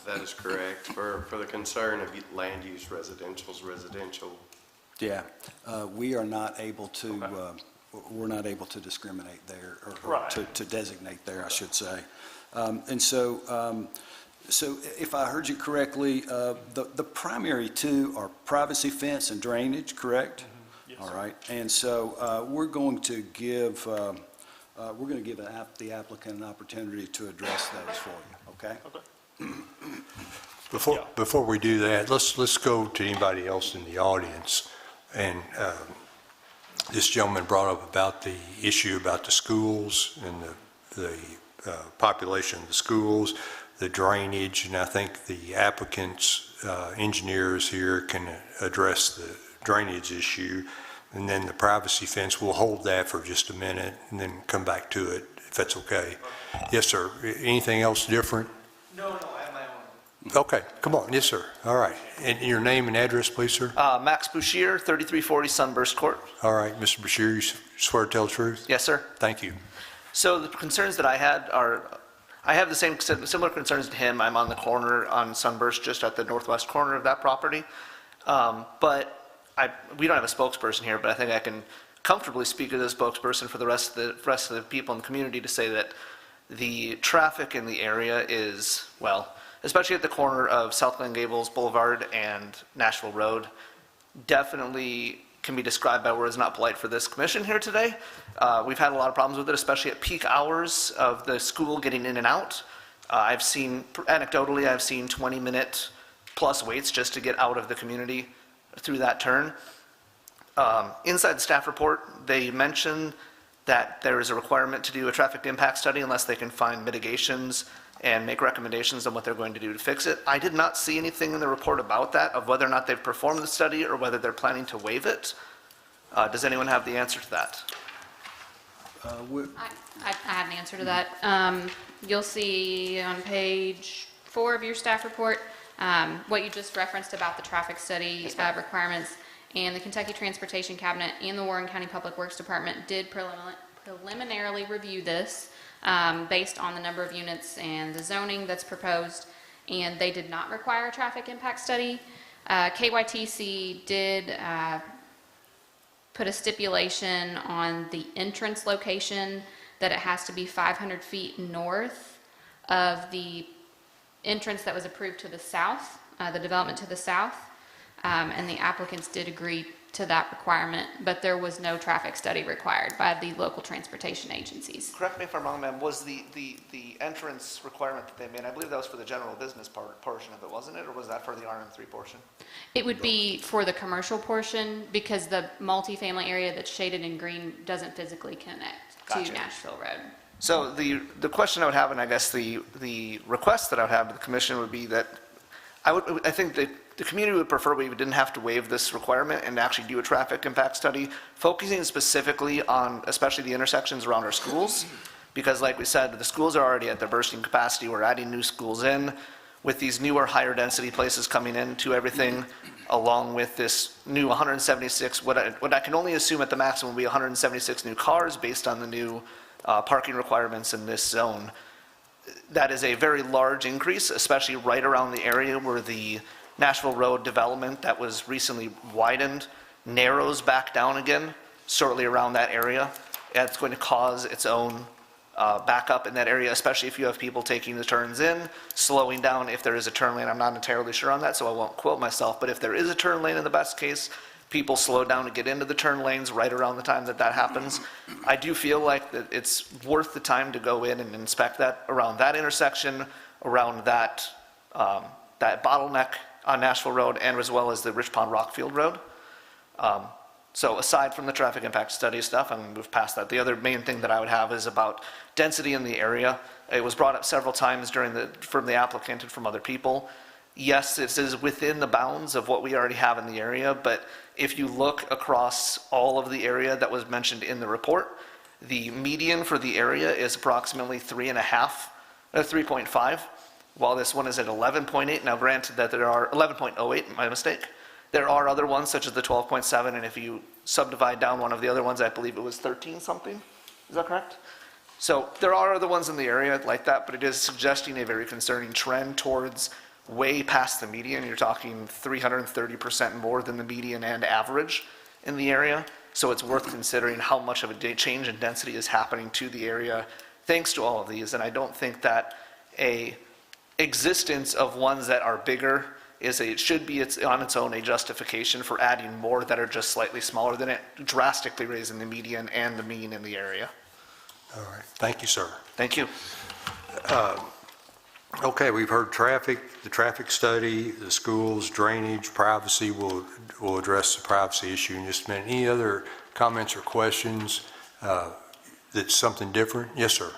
That is correct. For the concern of land use, residential's residential. Yeah, we are not able to, we're not able to discriminate there, or Right. to designate there, I should say. And so, so if I heard you correctly, the primary two are privacy fence and drainage, correct? Yes, All sir. right, and so we're going to give the applicant an opportunity to address those for you, okay? Okay. Before we do that, let's go to anybody else in the audience. And this gentleman brought up about the issue about the schools and the population of the schools, the drainage, and I think the applicant's engineers here can address the drainage issue. And then the privacy fence, we'll hold that for just a minute and then come back to it, if that's okay. Yes, sir. Anything else different? No, I have my own. Okay, come on. Yes, sir. All right. And your name and address, please, sir? Max Bouchier, 3340 Sunburst Court. All right, Mr. Bashir, you swear to tell the truth? Yes, sir. Thank you. So the concerns that I had are, I have the similar concerns to him. I'm on the corner on Sunburst, just at the northwest corner of that property. But we don't have a spokesperson here, but I think I can comfortably speak as a spokesperson for the rest of the people in the community to say that the traffic in the area is, well, especially at the corner of South Glen Gables Boulevard and Nashville Road, definitely can be described by words not polite for this commission here today. We've had a lot of problems with it, especially at peak hours of the school getting in and out. Anecdotally, I've seen 20-minute plus waits just to get out of the community through that turn. Inside the staff report, they mention that there is a requirement to do a traffic impact study unless they can find mitigations and make recommendations on what they're going to do to fix it. I did not see anything in the report about that, of whether or not they've performed the study or whether they're planning to waive it. Does anyone have the answer to that? I have an answer to that. You'll see on page 4 of your staff report, what you just referenced about the traffic study requirements, and the Kentucky Transportation Cabinet and the Warren County Public Works Department did preliminarily review this based on the number of units and the zoning that's proposed, and they did not require a traffic impact study. KYTC did put a stipulation on the entrance location that it has to be 500 feet north of the entrance that was approved to the south, the development to the south, and the applicants did agree to that requirement, but there was no traffic study required by the local transportation agencies. Correct me if I'm wrong, ma'am, was the entrance requirement that they made, I believe that was for the general business portion of it, wasn't it? Or was that for the RM3 portion? It would be for the commercial portion because the multifamily area that's shaded in green doesn't physically connect Gotcha. to Nashville Road. So the question I would have, and I guess the request that I would have to the commission would be that I think that the community would prefer we didn't have to waive this requirement and actually do a traffic impact study, focusing specifically on especially the intersections around our schools. Because like we said, the schools are already at their bursting capacity. We're adding new schools in with these newer, higher density places coming into everything, along with this new 176, what I can only assume at the maximum will be 176 new cars based on the new parking requirements in this zone. That is a very large increase, especially right around the area where the Nashville Road development that was recently widened narrows back down again shortly around that area. It's going to cause its own backup in that area, especially if you have people taking the turns in, slowing down if there is a turn lane. I'm not entirely sure on that, so I won't quote myself, but if there is a turn lane in the best case, people slow down to get into the turn lanes right around the time that that happens. I do feel like that it's worth the time to go in and inspect that around that intersection, around that bottleneck on Nashville Road, and as well as the Rich Pond Rockfield Road. So aside from the traffic impact study stuff, I'm going to move past that. The other main thing that I would have is about density in the area. It was brought up several times from the applicant and from other people. Yes, it is within the bounds of what we already have in the area, but if you look across all of the area that was mentioned in the report, the median for the area is approximately 3.5, while this one is at 11.8. Now granted that there are 11.08, my mistake. There are other ones such as the 12.7, and if you subdivide down one of the other ones, I believe it was 13 something. Is that correct? So there are other ones in the area like that, but it is suggesting a very concerning trend towards way past the median. You're talking 330% more than the median and average in the area. So it's worth considering how much of a change in density is happening to the area thanks to all of these. And I don't think that a existence of ones that are bigger should be on its own a justification for adding more that are just slightly smaller than it, drastically raising the median and the mean in the area. All right, thank you, sir. Thank you. Okay, we've heard the traffic study, the schools, drainage, privacy. We'll address the privacy issue in just a minute. Any other comments or questions that's something different? Yes, sir.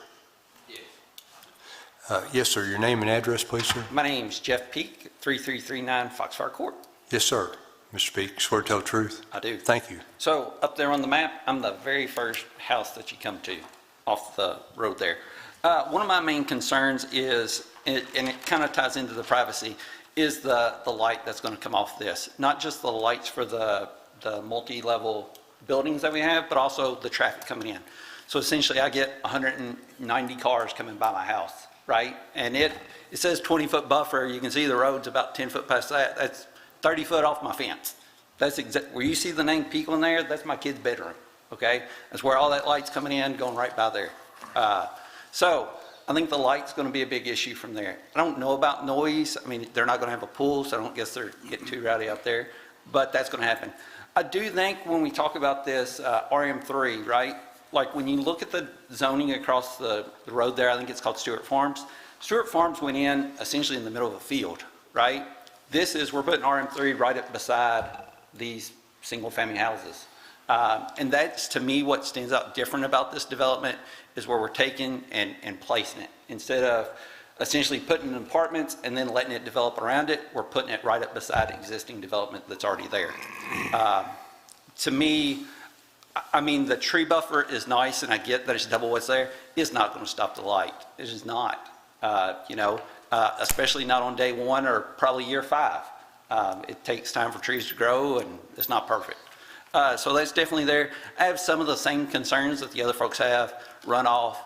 Yes, sir. Your name and address, please, sir. My name's Jeff Peak, 3339 Foxfire Court. Yes, sir. Mr. Peak, swear to tell the truth? I do. Thank you. So up there on the map, I'm the very first house that you come to off the road there. One of my main concerns is, and it kind of ties into the privacy, is the light that's going to come off this. Not just the lights for the multi-level buildings that we have, but also the traffic coming in. So essentially, I get 190 cars coming by my house, right? And it says 20-foot buffer. You can see the road's about 10 foot past that. That's 30 foot off my fence. That's where you see the name Peak on there, that's my kid's bedroom, okay? That's where all that light's coming in, going right by there. So I think the light's going to be a big issue from there. I don't know about noise. I mean, they're not going to have a pool, so I don't guess they're getting too rowdy out there, but that's going to happen. I do think when we talk about this RM3, right? Like when you look at the zoning across the road there, I think it's called Stewart Farms. Stewart Farms went in essentially in the middle of a field, right? We're putting RM3 right up beside these single family houses. And that's, to me, what stands out different about this development is where we're taking and placing it. Instead of essentially putting in apartments and then letting it develop around it. We're putting it right up beside existing development that's already there. To me, I mean, the tree buffer is nice, and I get that it's double what's there. It's not going to stop the light. It is not, especially not on day one or probably year 5. It takes time for trees to grow, and it's not perfect. So that's definitely there. I have some of the same concerns that the other folks have, runoff,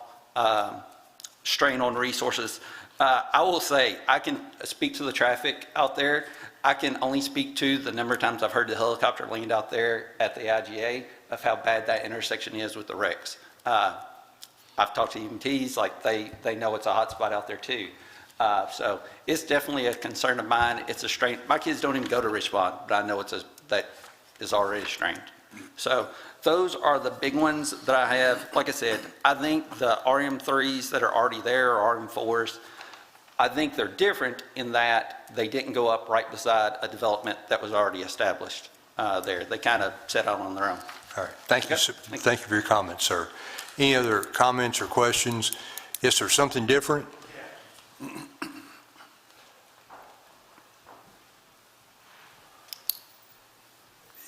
strain on resources. I will say, I can speak to the traffic out there. I can only speak to the number of times I've heard the helicopter land out there at the IGA of how bad that intersection is with the wrecks. I've talked to EMTs, like they know it's a hot spot out there too. So it's definitely a concern of mine. It's a strain. My kids don't even go to Richmond, but I know that is already strained. So those are the big ones that I have. Like I said, I think the RM3s that are already there, or RM4s, I think they're different in that they didn't go up right beside a development that was already established there. They kind of set out on their own. All right, thank you, sir. Thank you for your comments, sir. Any other comments or questions? Yes, sir, something different?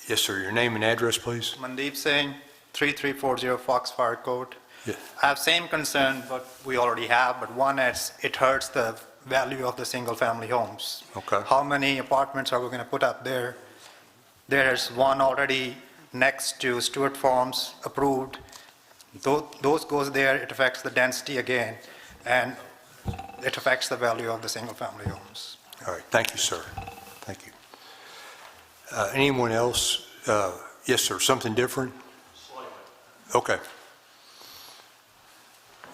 Yes, sir, your name and address, please. Mandeep Singh, 3340 Foxfire Court. Yeah. I have same concern what we already have, but one is it hurts the value of the single-family homes. Okay. How many apartments are we going to put up there? There's one already next to Stewart Farms approved. Those goes there, it affects the density again, and it affects the value of the single-family homes. All right, thank you, sir. Thank you. Anyone else? Yes, sir, something different? Okay.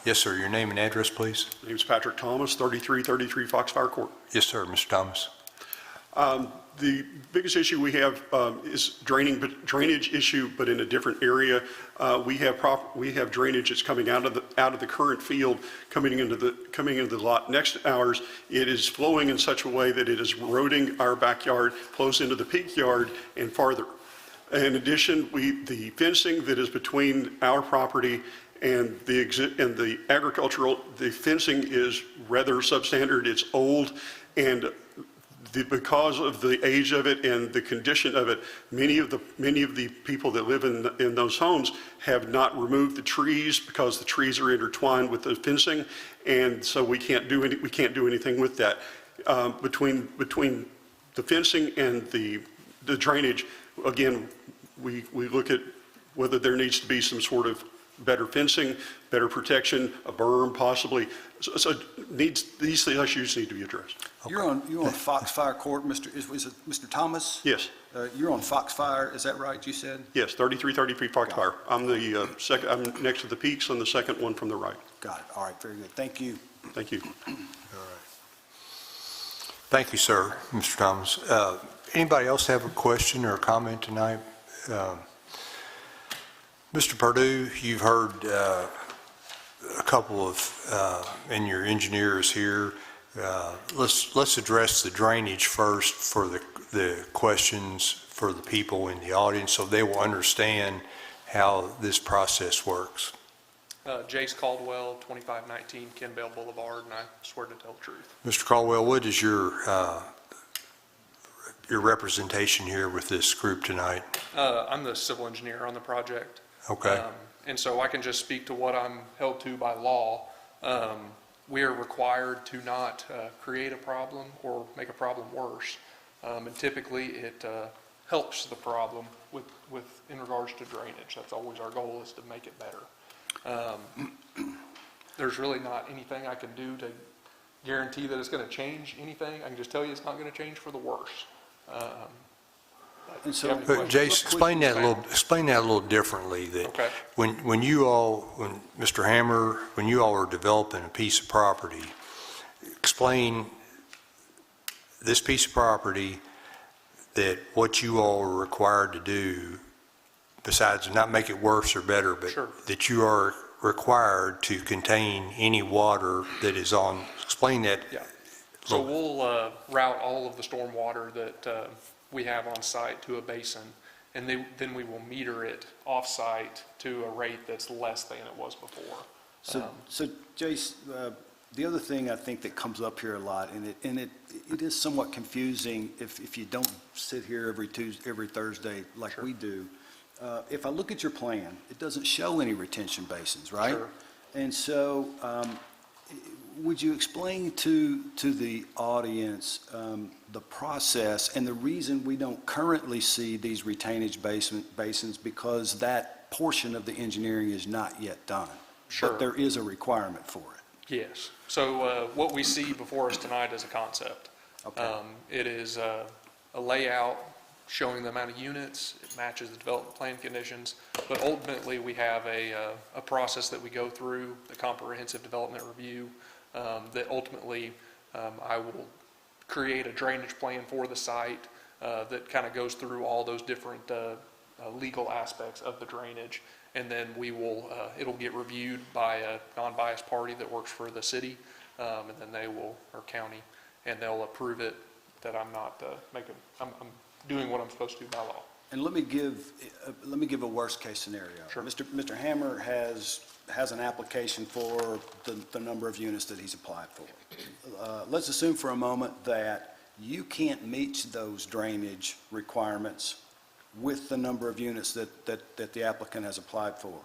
Yes, sir, your name and address, please. My name's Patrick Thomas, 3333 Foxfire Court. Yes, sir, Mr. Thomas. The biggest issue we have is drainage issue, but in a different area. We have drainage that's coming out of the current field, coming into the lot next to ours. It is flowing in such a way that it is eroding our backyard, flows into the peak yard and farther. In addition, the fencing that is between our property and the agricultural, the fencing is rather substandard. It's old, and because of the age of it and the condition of it, many of the people that live in those homes have not removed the trees because the trees are intertwined with the fencing, and so we can't do anything with that. Between the fencing and the drainage, again, we look at whether there needs to be some sort of better fencing, better protection, a berm possibly. So these issues need to be addressed. Okay. You're on Foxfire Court, is it Mr. Thomas? Yes. You're on Foxfire, is that right, you said? Yes, 3333 Foxfire. I'm I'm next to the peaks on the second one from the right. Got it. All right, very good. Thank you. Thank you. All right. Thank you, sir, Mr. Thomas. Anybody else have a question or a comment tonight? Mr. Perdue, you've heard a couple of, and your engineers here. Let's address the drainage first for the questions for the people in the audience so they will understand how this process works. Jace Caldwell, 2519 Ken Bell Boulevard, and I swear to tell the truth. Mr. Caldwell, what is your representation here with this group tonight? I'm the civil engineer on the project. Okay. And so I can just speak to what I'm held to by law. We are required to not create a problem or make a problem worse. And typically it helps the problem in regards to drainage. That's always our goal, is to make it better. There's really not anything I can do to guarantee that it's going to change anything. I can just tell you it's not going to change for the worse. And so, Jace, explain that a little differently. That okay. when Mr. Hammer, when you all are developing a piece of property, explain this piece of property, that what you all are required to do, besides not make it worse or better, but sure. that you are required to contain any water that is on. Explain that. Yeah. So we'll route all of the storm water that we have on site to a basin, and then we will meter it off-site to a rate that's less than it was before. So Jace, The other thing I think that comes up here a lot, and it is somewhat confusing if you don't sit here every Thursday like we do. If I look at your plan, it doesn't show any retention basins, right? Sure. And so, would you explain to the audience the process and the reason we don't currently see these retainage basins, because that portion of the engineering is not yet done? Sure. But there is a requirement for it. Yes. So what we see before us tonight is a concept. Okay. It is a layout showing the amount of units. It matches the development plan conditions. But ultimately, we have a process that we go through, the comprehensive development review, that ultimately I will create a drainage plan for the site that kind of goes through all those different legal aspects of the drainage. And then we will, it'll get reviewed by a non-biased party that works for the city, and then they will, or county, and they'll approve it that I'm not I'm doing what I'm supposed to by law. And let me give a worst-case scenario. Sure. Mr. Hammer has an application for the number of units that he's applied for. Let's assume for a moment that you can't meet those drainage requirements with the number of units that the applicant has applied for.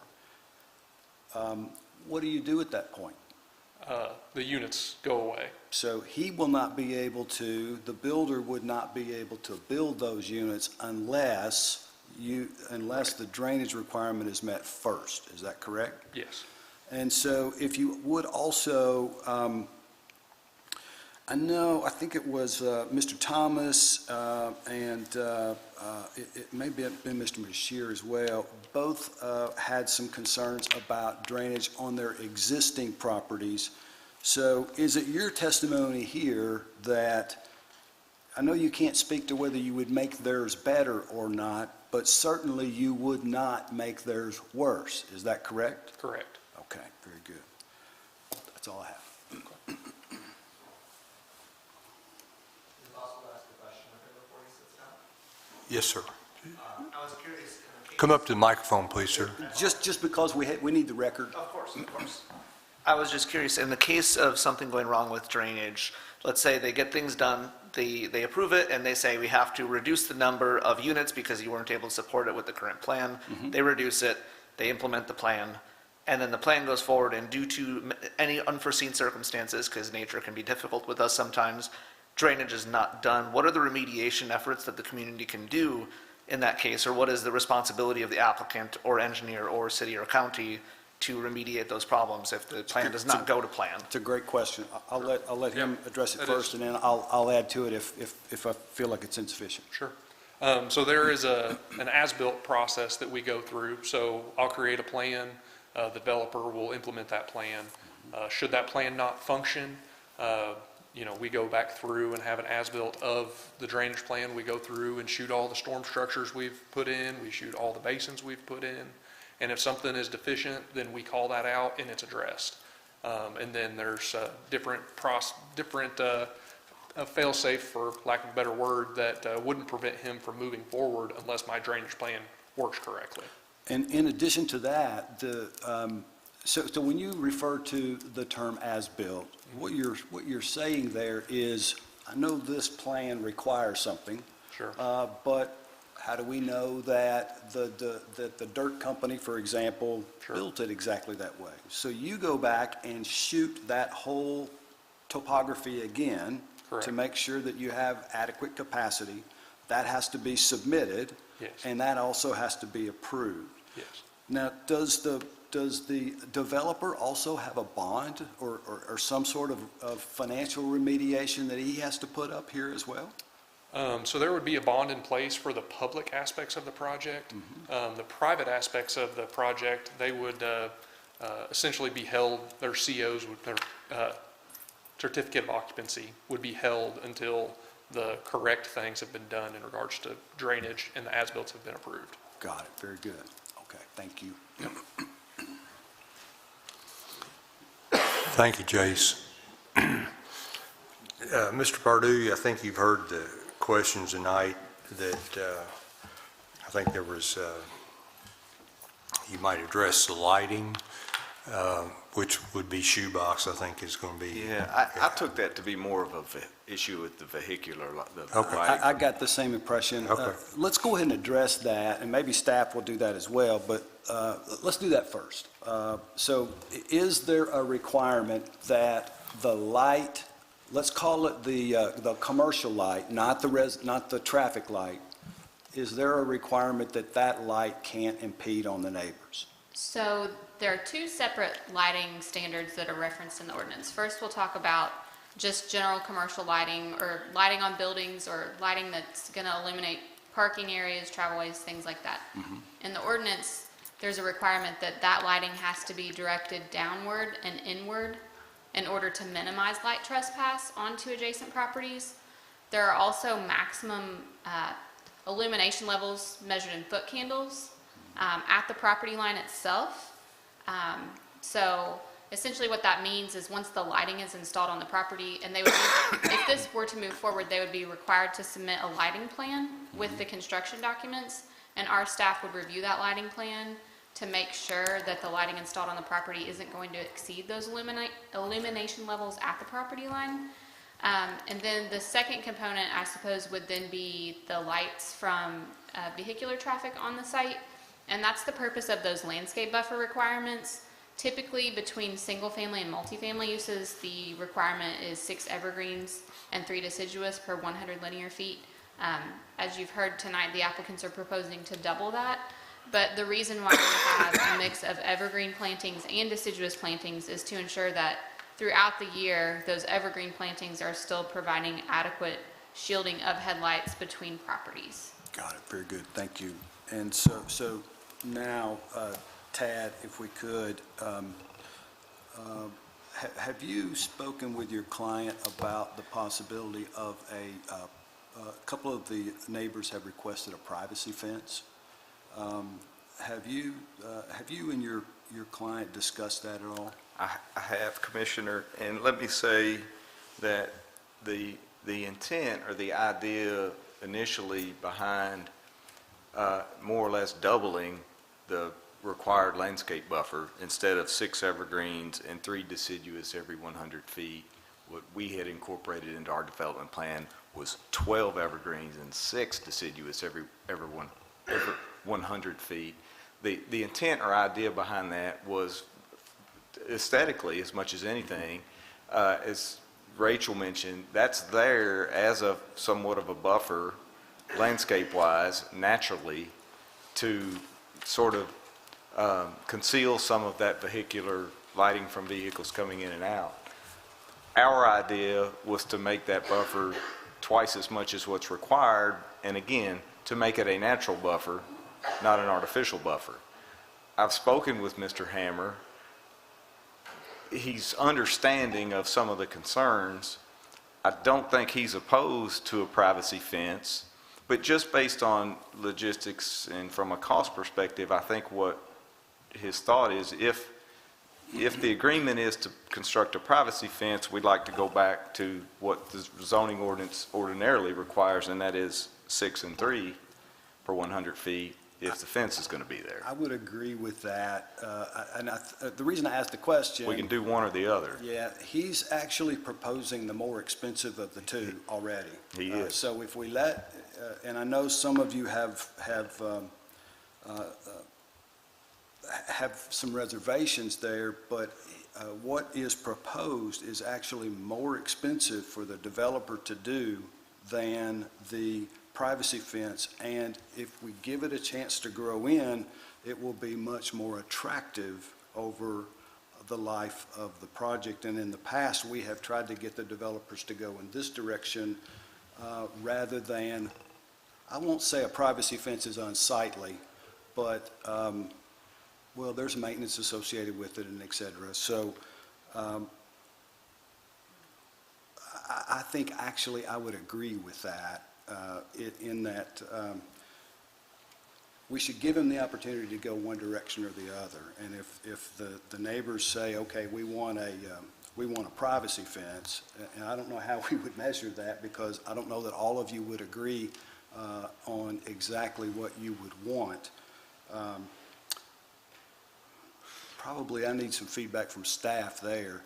What do you do at that point? The units go away. So he will not be able to, the builder would not be able to build those units unless the drainage requirement is met first. Is that correct? Yes. And so if you would also, I think it was Mr. Thomas and it may have been Mr. Bashir as well, both had some concerns about drainage on their existing properties. So is it your testimony here that, I know you can't speak to whether you would make theirs better or not, but certainly you would not make theirs worse. Is that correct? Correct. Okay, very good. That's all I have. Yes, sir. I was curious. Come up to the microphone, please, sir. Just because we need the record. Of course, of course. I was just curious, in the case of something going wrong with drainage, let's say they get things done, they approve it, and they say we have to reduce the number of units because you weren't able to support it with the current plan. They reduce it, they implement the plan, and then the plan goes forward, and due to any unforeseen circumstances, because nature can be difficult with us sometimes, drainage is not done. What are the remediation efforts that the community can do in that case, or what is the responsibility of the applicant or engineer or city or county to remediate those problems if the plan does not go to plan? It's a great question. I'll let him address it first, and then I'll add to it if I feel like it's insufficient. Sure. So there is an as-built process that we go through. So I'll create a plan. The developer will implement that plan. Should that plan not function, we go back through and have an as-built of the drainage plan. We go through and shoot all the storm structures we've put in. We shoot all the basins we've put in. And if something is deficient, then we call that out and it's addressed. And then there's different fail-safe, for lack of a better word, that wouldn't prevent him from moving forward unless my drainage plan works correctly. And in addition to that, so when you refer to the term as-built, what you're saying there is, I know this plan requires something. Sure. But how do we know that the dirt company, for example, built it exactly that way? So you go back and shoot that whole topography again. Correct. To make sure that you have adequate capacity. That has to be submitted. Yes. And that also has to be approved. Yes. Now, does the developer also have a bond or some sort of financial remediation that he has to put up here as well? So there would be a bond in place for the public aspects of the project. The private aspects of the project, they would essentially be held, their COs, their certificate of occupancy would be held until the correct things have been done in regards to drainage and the as-builts have been approved. Got it, very good. Okay, thank you. Thank you, Jace. Mr. Pardue, I think you've heard the questions tonight that I think there was, you might address the lighting. which would be shoebox, I think is going to be. Yeah, I took that to be more of a issue with the vehicular, the Okay. lighting. I got the same impression. Okay. Let's go ahead and address that, and maybe staff will do that as well, but let's do that first. So is there a requirement that the light, let's call it the commercial light, not the traffic light, is there a requirement that that light can't impede on the neighbors? So there are two separate lighting standards that are referenced in the ordinance. First, we'll talk about just general commercial lighting or lighting on buildings or lighting that's going to illuminate parking areas, travelways, things like that. In the ordinance, there's a requirement that that lighting has to be directed downward and inward in order to minimize light trespass onto adjacent properties. There are also maximum illumination levels measured in foot candles at the property line itself. So essentially what that means is once the lighting is installed on the property, and they would, if this were to move forward, they would be required to submit a lighting plan with the construction documents, and our staff would review that lighting plan to make sure that the lighting installed on the property isn't going to exceed those illumination levels at the property line. And then the second component, I suppose, would then be the lights from vehicular traffic on the site. And that's the purpose of those landscape buffer requirements. Typically, between single-family and multifamily uses, the requirement is 6 evergreens and 3 deciduous per 100 linear feet. As you've heard tonight, the applicants are proposing to double that. But the reason why we have a mix of evergreen plantings and deciduous plantings is to ensure that throughout the year, those evergreen plantings are still providing adequate shielding of headlights between properties. Got it, very good, thank you. And so now, Tad, if we could, have you spoken with your client about the possibility of a couple of the neighbors have requested a privacy fence? Have you and your client discussed that at all? I have, Commissioner, and let me say that the intent or the idea initially behind more or less doubling the required landscape buffer instead of 6 evergreens and 3 deciduous every 100 feet, what we had incorporated into our development plan was 12 evergreens and 6 deciduous every 100 feet. The intent or idea behind that was aesthetically, as much as anything, as Rachel mentioned, that's there as a somewhat of a buffer, landscape-wise, naturally, to sort of conceal some of that vehicular lighting from vehicles coming in and out. Our idea was to make that buffer twice as much as what's required, and again, to make it a natural buffer, not an artificial buffer. I've spoken with Mr. Hammer. He's understanding of some of the concerns. I don't think he's opposed to a privacy fence, but just based on logistics and from a cost perspective, I think what his thought is, if the agreement is to construct a privacy fence, we'd like to go back to what the zoning ordinance ordinarily requires, and that is 6 and 3 per 100 feet. If the fence is going to be there. I would agree with that. The reason I asked the question. We can do one or the other. Yeah, he's actually proposing the more expensive of the two already. He is. So if we let, and I know some of you have some reservations there, but what is proposed is actually more expensive for the developer to do than the privacy fence, and if we give it a chance to grow in, it will be much more attractive over the life of the project. And in the past, we have tried to get the developers to go in this direction rather than, I won't say a privacy fence is unsightly, but, well, there's maintenance associated with it and et cetera. So I think actually I would agree with that. In that we should give them the opportunity to go one direction or the other. And if the neighbors say, okay, we want a privacy fence, and I don't know how we would measure that because I don't know that all of you would agree on exactly what you would want. probably I need some feedback from staff there.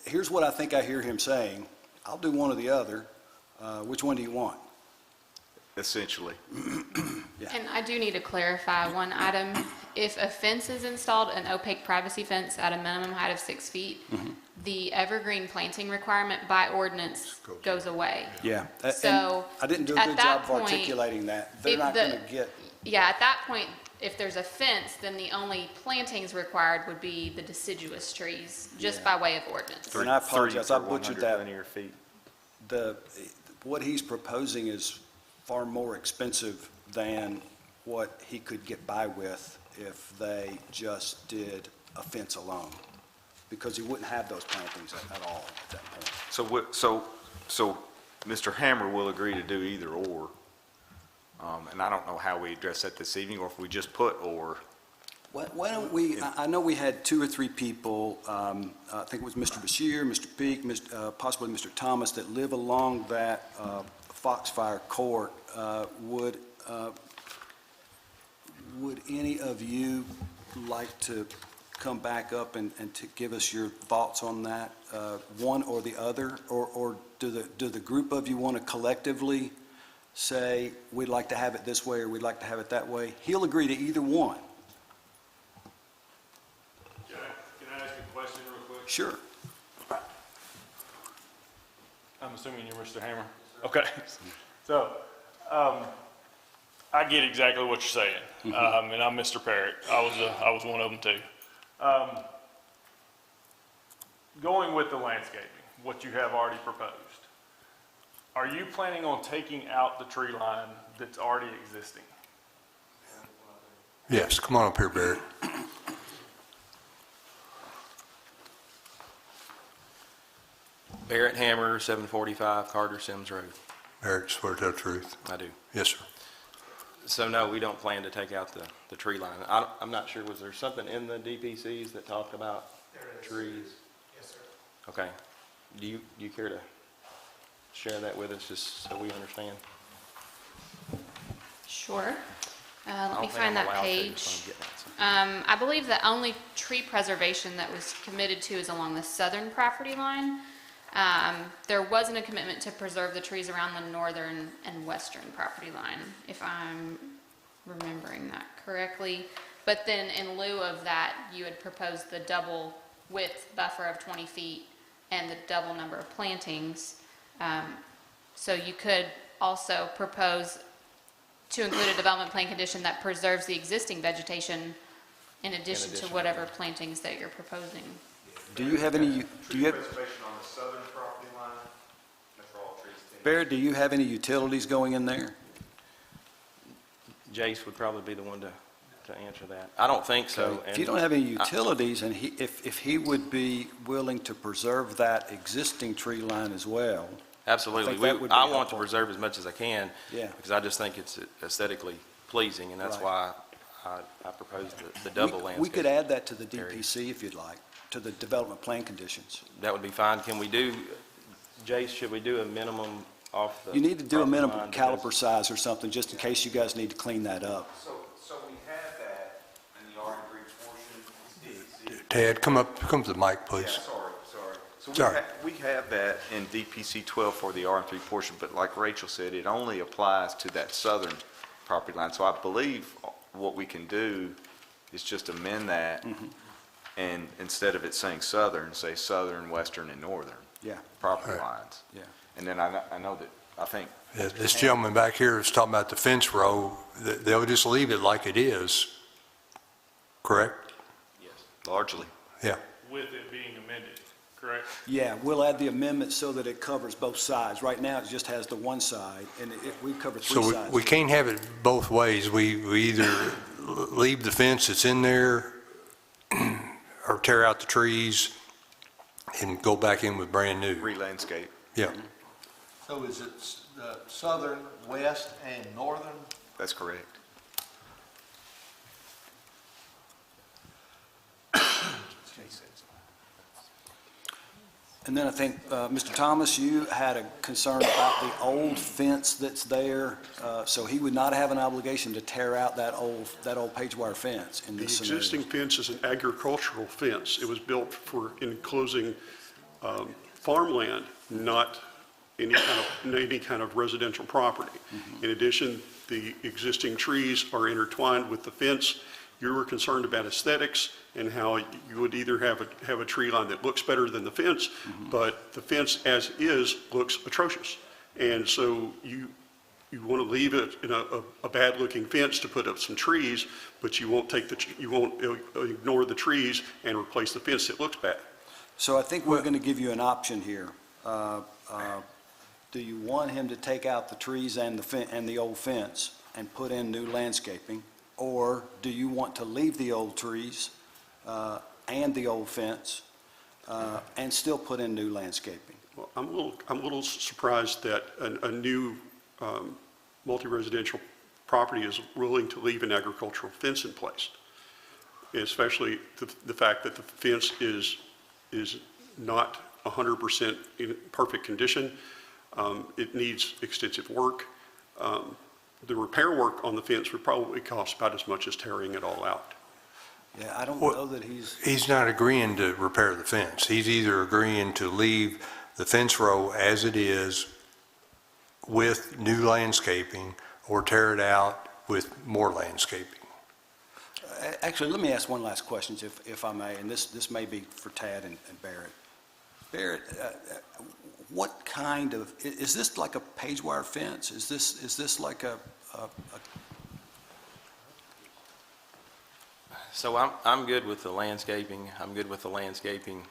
Here's what I think I hear him saying. I'll do one or the other. Which one do you want? Essentially. And I do need to clarify one item. If a fence is installed, an opaque privacy fence at a minimum height of 6 feet, the evergreen planting requirement by ordinance goes away. Yeah. So and I didn't do a at good that job of point, articulating that. They're if not the- going to get, Yeah, at that point, if there's a fence, then the only plantings required would be the deciduous trees, just by way of ordinance. and I apologize, I 30 per butchered 100 that. linear feet. What he's proposing is far more expensive than what he could get by with if they just did a fence alone, because he wouldn't have those plantings at all at that point. So Mr. Hammer will agree to do either or. And I don't know how we address that this evening, or if we just put or. Why don't we, I know we had 2 or 3 people, I think it was Mr. Bashir, Mr. Peak, possibly Mr. Thomas, that live along that Foxfire Court. Would any of you like to come back up and to give us your thoughts on that, one or the other? Or do the group of you want to collectively say, we'd like to have it this way or we'd like to have it that way? He'll agree to either one. Can I ask a question real quick? Sure. I'm assuming you're Mr. Hammer? Okay. So, I get exactly what you're saying. And I'm Mr. Parrott. I was one of them too. Going with the landscaping, what you have already proposed, are you planning on taking out the tree line that's already existing? Yes, come on up here, Barrett. Barrett Hammer, 745 Carter Sims Road. Barrett, swear to tell the truth. I do. Yes, sir. So no, we don't plan to take out the tree line. I'm not sure, was there something in the DPCs that talked about trees? Yes, sir. Okay. Do you care to share that with us, just so we understand? Sure. Let me I don't think find I'm that allowed to, page. so I'm getting at I believe the only tree preservation that was committed to is along the southern property line. There wasn't a commitment to preserve the trees around the northern and western property line, if I'm remembering that correctly. But then in lieu of that, you had proposed the double width buffer of 20 feet and the double number of plantings. So you could also propose to include a development plan condition that preserves the existing vegetation in addition to whatever plantings that you're proposing. Do you have any, Preservation on the southern property line, that's where all trees tend. Barrett, do you have any utilities going in there? Jace would probably be the one to answer that. I don't think so. If you don't have any utilities, and if he would be willing to preserve that existing tree line as well. Absolutely. I think that would be I want to helpful. preserve as much as I can. Yeah. Because I just think it's aesthetically pleasing, and that's Right. why I proposed the double landscape. We could add that to the area. DPC if you'd like, to the development plan conditions. That would be fine. Can we do, Jace, should we do a minimum off the? You need to do a property minimum line? caliper size or something, just in case you guys need to clean that up. So we have that in the R&D portion. Ted, come to the mic, please. Sorry. So Sorry. we have that in DPC 12 for the R3 portion, but like Rachel said, it only applies to that southern property line. So I believe what we can do is just amend that, and instead of it saying southern, say southern, western, and northern Yeah, property Right. lines. yeah. And then I know that, I think, Yeah, this gentleman back here is talking about the fence row. They'll just leave it like it is, correct? yes, largely. Yeah. With it being amended, correct? Yeah, we'll add the amendment so that it covers both sides. Right now, it just has the one side, and we cover three So sides. we can't have it both ways. We either leave the fence that's in there or tear out the trees and go back in with brand new. Re-landscape. Yeah. So is it southern, west, and northern? That's correct. And then I think, Mr. Thomas, you had a concern about the old fence that's there, so he would not have an obligation to tear out that old page wire fence in The this scenario. existing fence is an agricultural fence. It was built for enclosing farmland, not any kind of residential property. In addition, the existing trees are intertwined with the fence. You were concerned about aesthetics and how you would either have a tree line that looks better than the fence, but the fence as is looks atrocious. And so you want to leave it in a bad-looking fence to put up some trees, but you won't ignore the trees and replace the fence that looks bad. So I think we're going to give you an option here. Do you want him to take out the trees and the old fence and put in new landscaping? Or do you want to leave the old trees and the old fence and still put in new landscaping? Well, I'm a little surprised that a new multi-residential property is willing to leave an agricultural fence in place, especially the fact that the fence is not 100% in perfect condition. It needs extensive work. The repair work on the fence would probably cost about as much as tearing it all out. Yeah, I don't know that he's... He's not agreeing to repair the fence. He's either agreeing to leave the fence row as it is with new landscaping or tear it out with more landscaping. Actually, let me ask one last question, if I may, and this may be for Tad and Barrett. Barrett, what kind of, is this like a page wire fence? Is this like a So I'm good with the landscaping. I'm good with the landscaping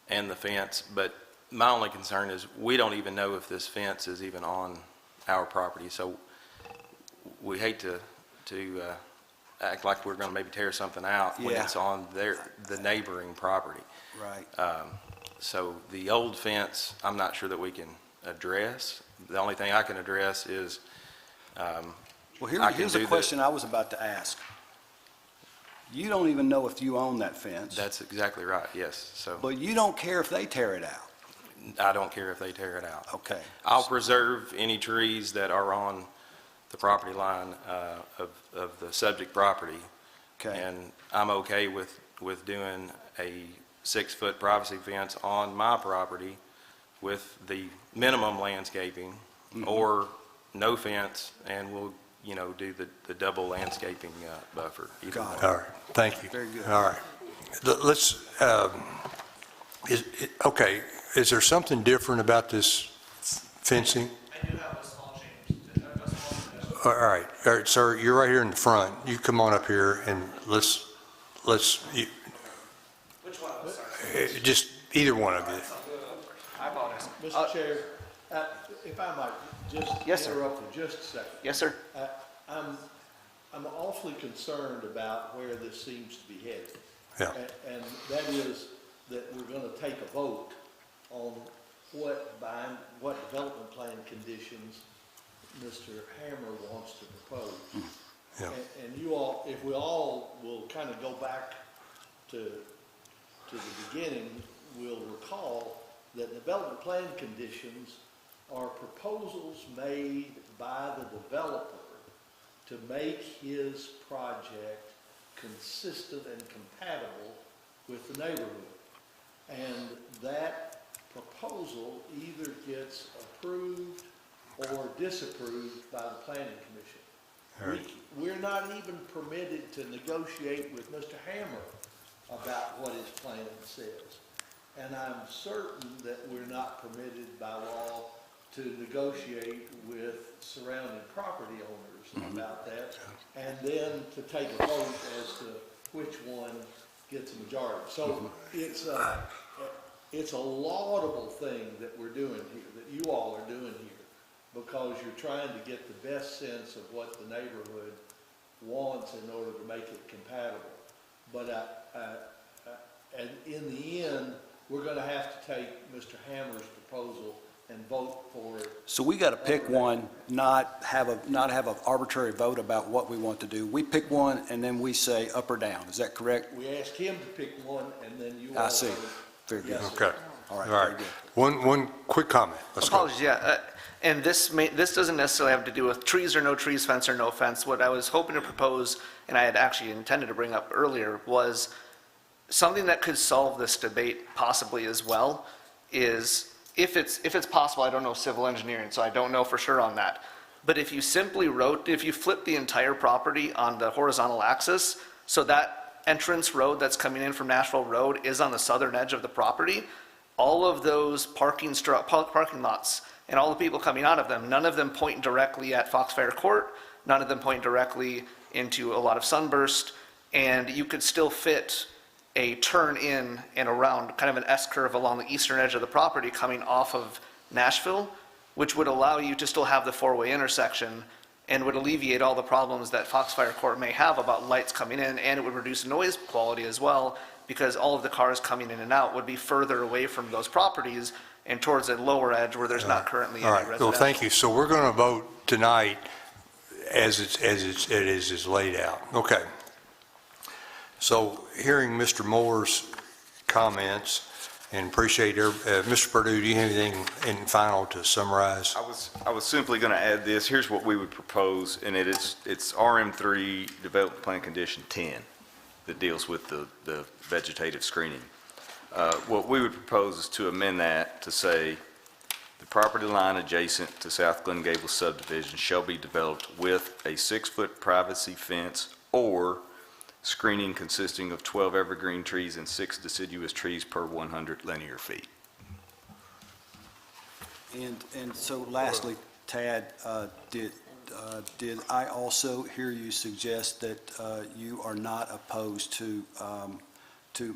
and the fence, but my only concern is we don't even know if this fence is even on our property. So we hate to act like we're going to maybe tear something out when it's on the neighboring property. Right. So the old fence, I'm not sure that we can address. The only thing I can address is Well, here's a question I was about to ask. You don't even know if you own that fence. That's exactly right, yes. So But you don't care if they tear it out. I don't care if they tear it out. Okay. I'll preserve any trees that are on the property line of the subject property. Okay. And I'm okay with doing a 6-foot privacy fence on my property with the minimum landscaping or no fence, and we'll, do the double landscaping buffer. Got it. All right, thank you. Very good. All right. Let's, okay, is there something different about this fencing? I do have a small change. All right, sir, you're right here in the front. You come on up here and let's, Which one? Sorry. just either one of you. I apologize. Mr. Chair, if I might Yes, sir. interrupt for just a second. Yes, sir. I'm awfully concerned about where this seems to be headed. Yeah. And that is that we're going to take a vote on what development plan conditions Mr. Hammer wants to propose. Yeah. And you all, if we all will kind of go back to the beginning, we'll recall that development plan conditions are proposals made by the developer to make his project consistent and compatible with the neighborhood. And that proposal either gets approved or disapproved by the planning commission. We're not even permitted to negotiate with Mr. Hammer about what his plan says. And I'm certain that we're not permitted by law to negotiate with surrounding property owners about that, and then to take a vote as to which one gets a majority. So it's a laudable thing that we're doing here, that you all are doing here, because you're trying to get the best sense of what the neighborhood wants in order to make it compatible. But and in the end, we're going to have to take Mr. Hammer's proposal and vote for it. So we got to pick one, not have an arbitrary vote about what we want to do. We pick one and then we say up or down. Is that correct? We asked him to pick one, and then you all. I see. vote. Very good. Yes, Okay. All right, All right. very good. One quick comment. Let's go. Apologies, yeah. And this doesn't necessarily have to do with trees or no trees, fence or no fence. What I was hoping to propose, and I had actually intended to bring up earlier, was something that could solve this debate possibly as well, is if it's possible, I don't know civil engineering, so I don't know for sure on that. But if you flip the entire property on the horizontal axis, so that entrance road that's coming in from Nashville Road is on the southern edge of the property, all of those parking lots and all the people coming out of them, none of them point directly at Foxfire Court, none of them point directly into a lot of Sunburst, and you could still fit a turn in and around, kind of an S-curve along the eastern edge of the property coming off of Nashville, which would allow you to still have the four-way intersection and would alleviate all the problems that Foxfire Court may have about lights coming in, and it would reduce noise quality as well, because all of the cars coming in and out would be further away from those properties and towards a lower edge where there's not currently any All residential. right, well, thank you. So we're going to vote tonight as it is laid out. Okay. So hearing Mr. Moore's comments, and appreciate Mr. Perdue, do you have anything in final to summarize? I was simply going to add this. Here's what we would propose, and it's RM3 Development Plan Condition 10 that deals with the vegetative screening. What we would propose is to amend that to say the property line adjacent to South Glen Gables subdivision shall be developed with a 6-foot privacy fence or screening consisting of 12 evergreen trees and 6 deciduous trees per 100 linear feet. And so lastly, Tad, did I also hear you suggest that you are not opposed to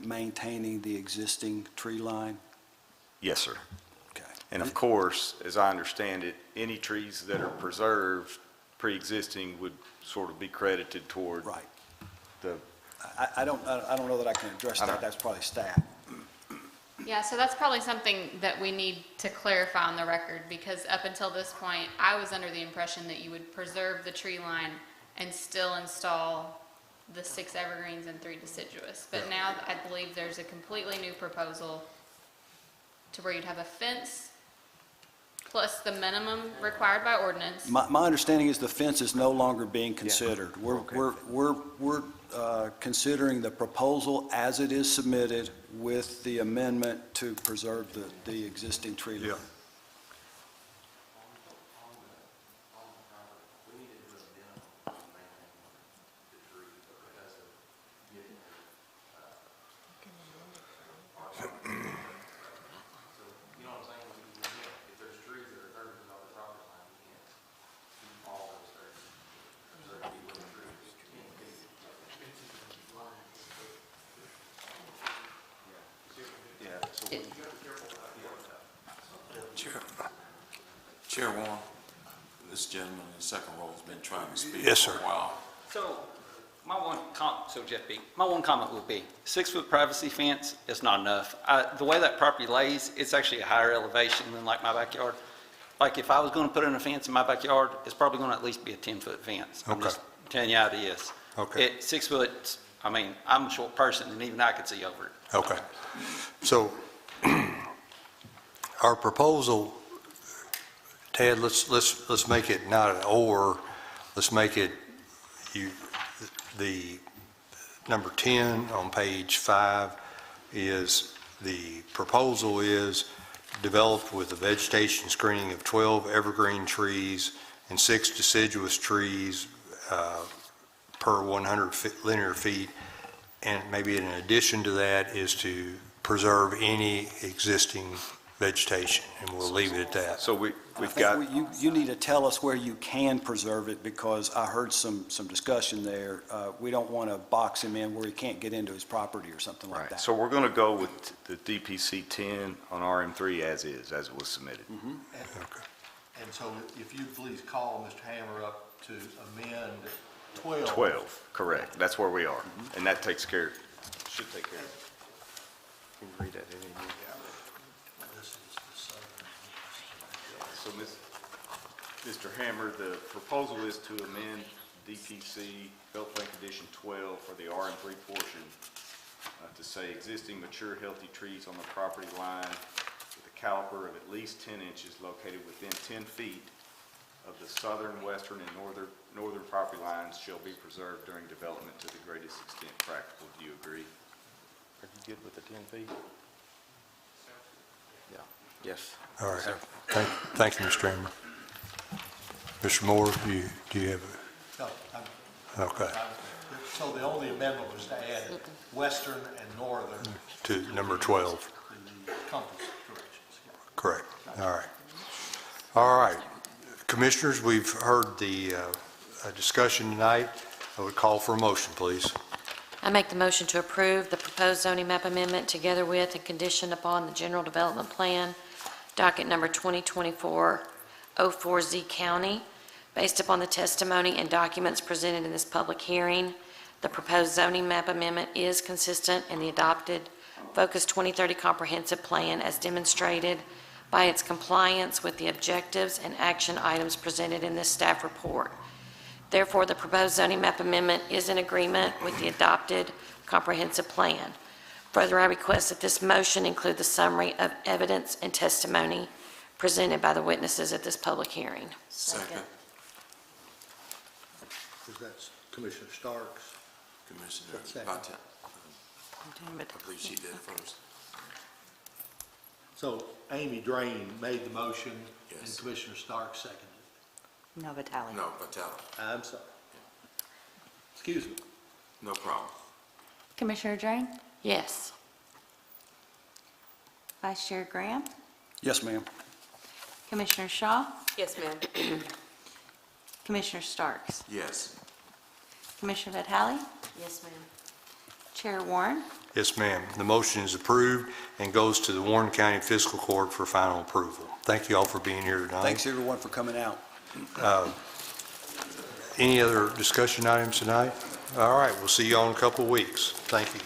maintaining the existing tree line? Yes, sir. Okay. And of course, as I understand it, any trees that are preserved pre-existing would sort of be credited toward Right. the. I don't know that I can address that. That's probably staff. Yeah, so that's probably something that we need to clarify on the record, because up until this point, I was under the impression that you would preserve the tree line and still install the 6 evergreens and 3 deciduous. But now I believe there's a completely new proposal to where you'd have a fence plus the minimum required by ordinance. My understanding is the fence is no longer being considered. We're considering the proposal as it is submitted with the amendment to preserve the existing tree line. Chair Warren, this gentleman in the second row has been trying to speak Yes, for sir. a while. So, my one comment would be, 6-foot privacy fence is not enough. The way that property lays, it's actually a higher elevation than like my backyard. Like if I was gonna put in a fence in my backyard, it's probably gonna at least be a 10-foot fence. I'm Okay. just telling you how it is. Okay. 6 foot, I mean, I'm a short person and even I could see over it. Okay. So our proposal, Ted, let's make it not an or, let's make it the number 10 on page 5 is the proposal is developed with a vegetation screening of 12 evergreen trees and 6 deciduous trees per 100 linear feet. And maybe in addition to that is to preserve any existing vegetation, and we'll leave it at that. So we've got. You need to tell us where you can preserve it, because I heard some discussion there. We don't want to box him in where he can't get into his property or something like that. So we're going to go with the DPC 10 on RM3 as is, as it was submitted. Okay. And so if you please call Mr. Hammer up to amend 12. 12, correct. That's where we are. And that takes care, should take care of it. Can you read that in here? So, Mr. Hammer, the proposal is to amend DPC Development Plan Condition 12 for the RM3 portion to say existing mature healthy trees on the property line caliper of at least 10 inches located within 10 feet of the southern, western, and northern property lines shall be preserved during development to the greatest extent practical. Do you agree? Are you good with the 10 feet? Yeah. Yes. All right. Thank you, Mr. Amber. Mr. Moore, do you have No, a, okay, so the only amendment was to add western and northern to number 12, to the compass directions. correct. All right. All right. Commissioners, we've heard the discussion tonight. I would call for a motion, please. I make the motion to approve the proposed zoning map amendment together with and conditioned upon the general development plan, docket number 2024-04Z County. Based upon the testimony and documents presented in this public hearing, the proposed zoning map amendment is consistent in the adopted Focus 2030 Comprehensive Plan as demonstrated by its compliance with the objectives and action items presented in this staff report. Therefore, the proposed zoning map amendment is in agreement with the adopted comprehensive plan. Further, I request that this motion include the summary of evidence and testimony presented by the witnesses at this public hearing. Second. That's Commissioner Starks. Commissioner Second. Poteet. I believe she did first. So Amy Drain made the motion and Yes. Commissioner Starks seconded. No, Vitale. No, Patel. I'm sorry. Excuse me. No problem. Commissioner Drain? Yes. Vice Chair Graham? Yes, ma'am. Commissioner Shaw? Yes, ma'am. Commissioner Starks? Yes. Commissioner Vitale? Yes, ma'am. Chair Warren? Yes, ma'am. The motion is approved and goes to the Warren County Fiscal Court for final approval. Thank you all for being here tonight. Thanks, everyone, for coming out. Any other discussion items tonight? All right, we'll see you all in a couple of weeks. Thank you.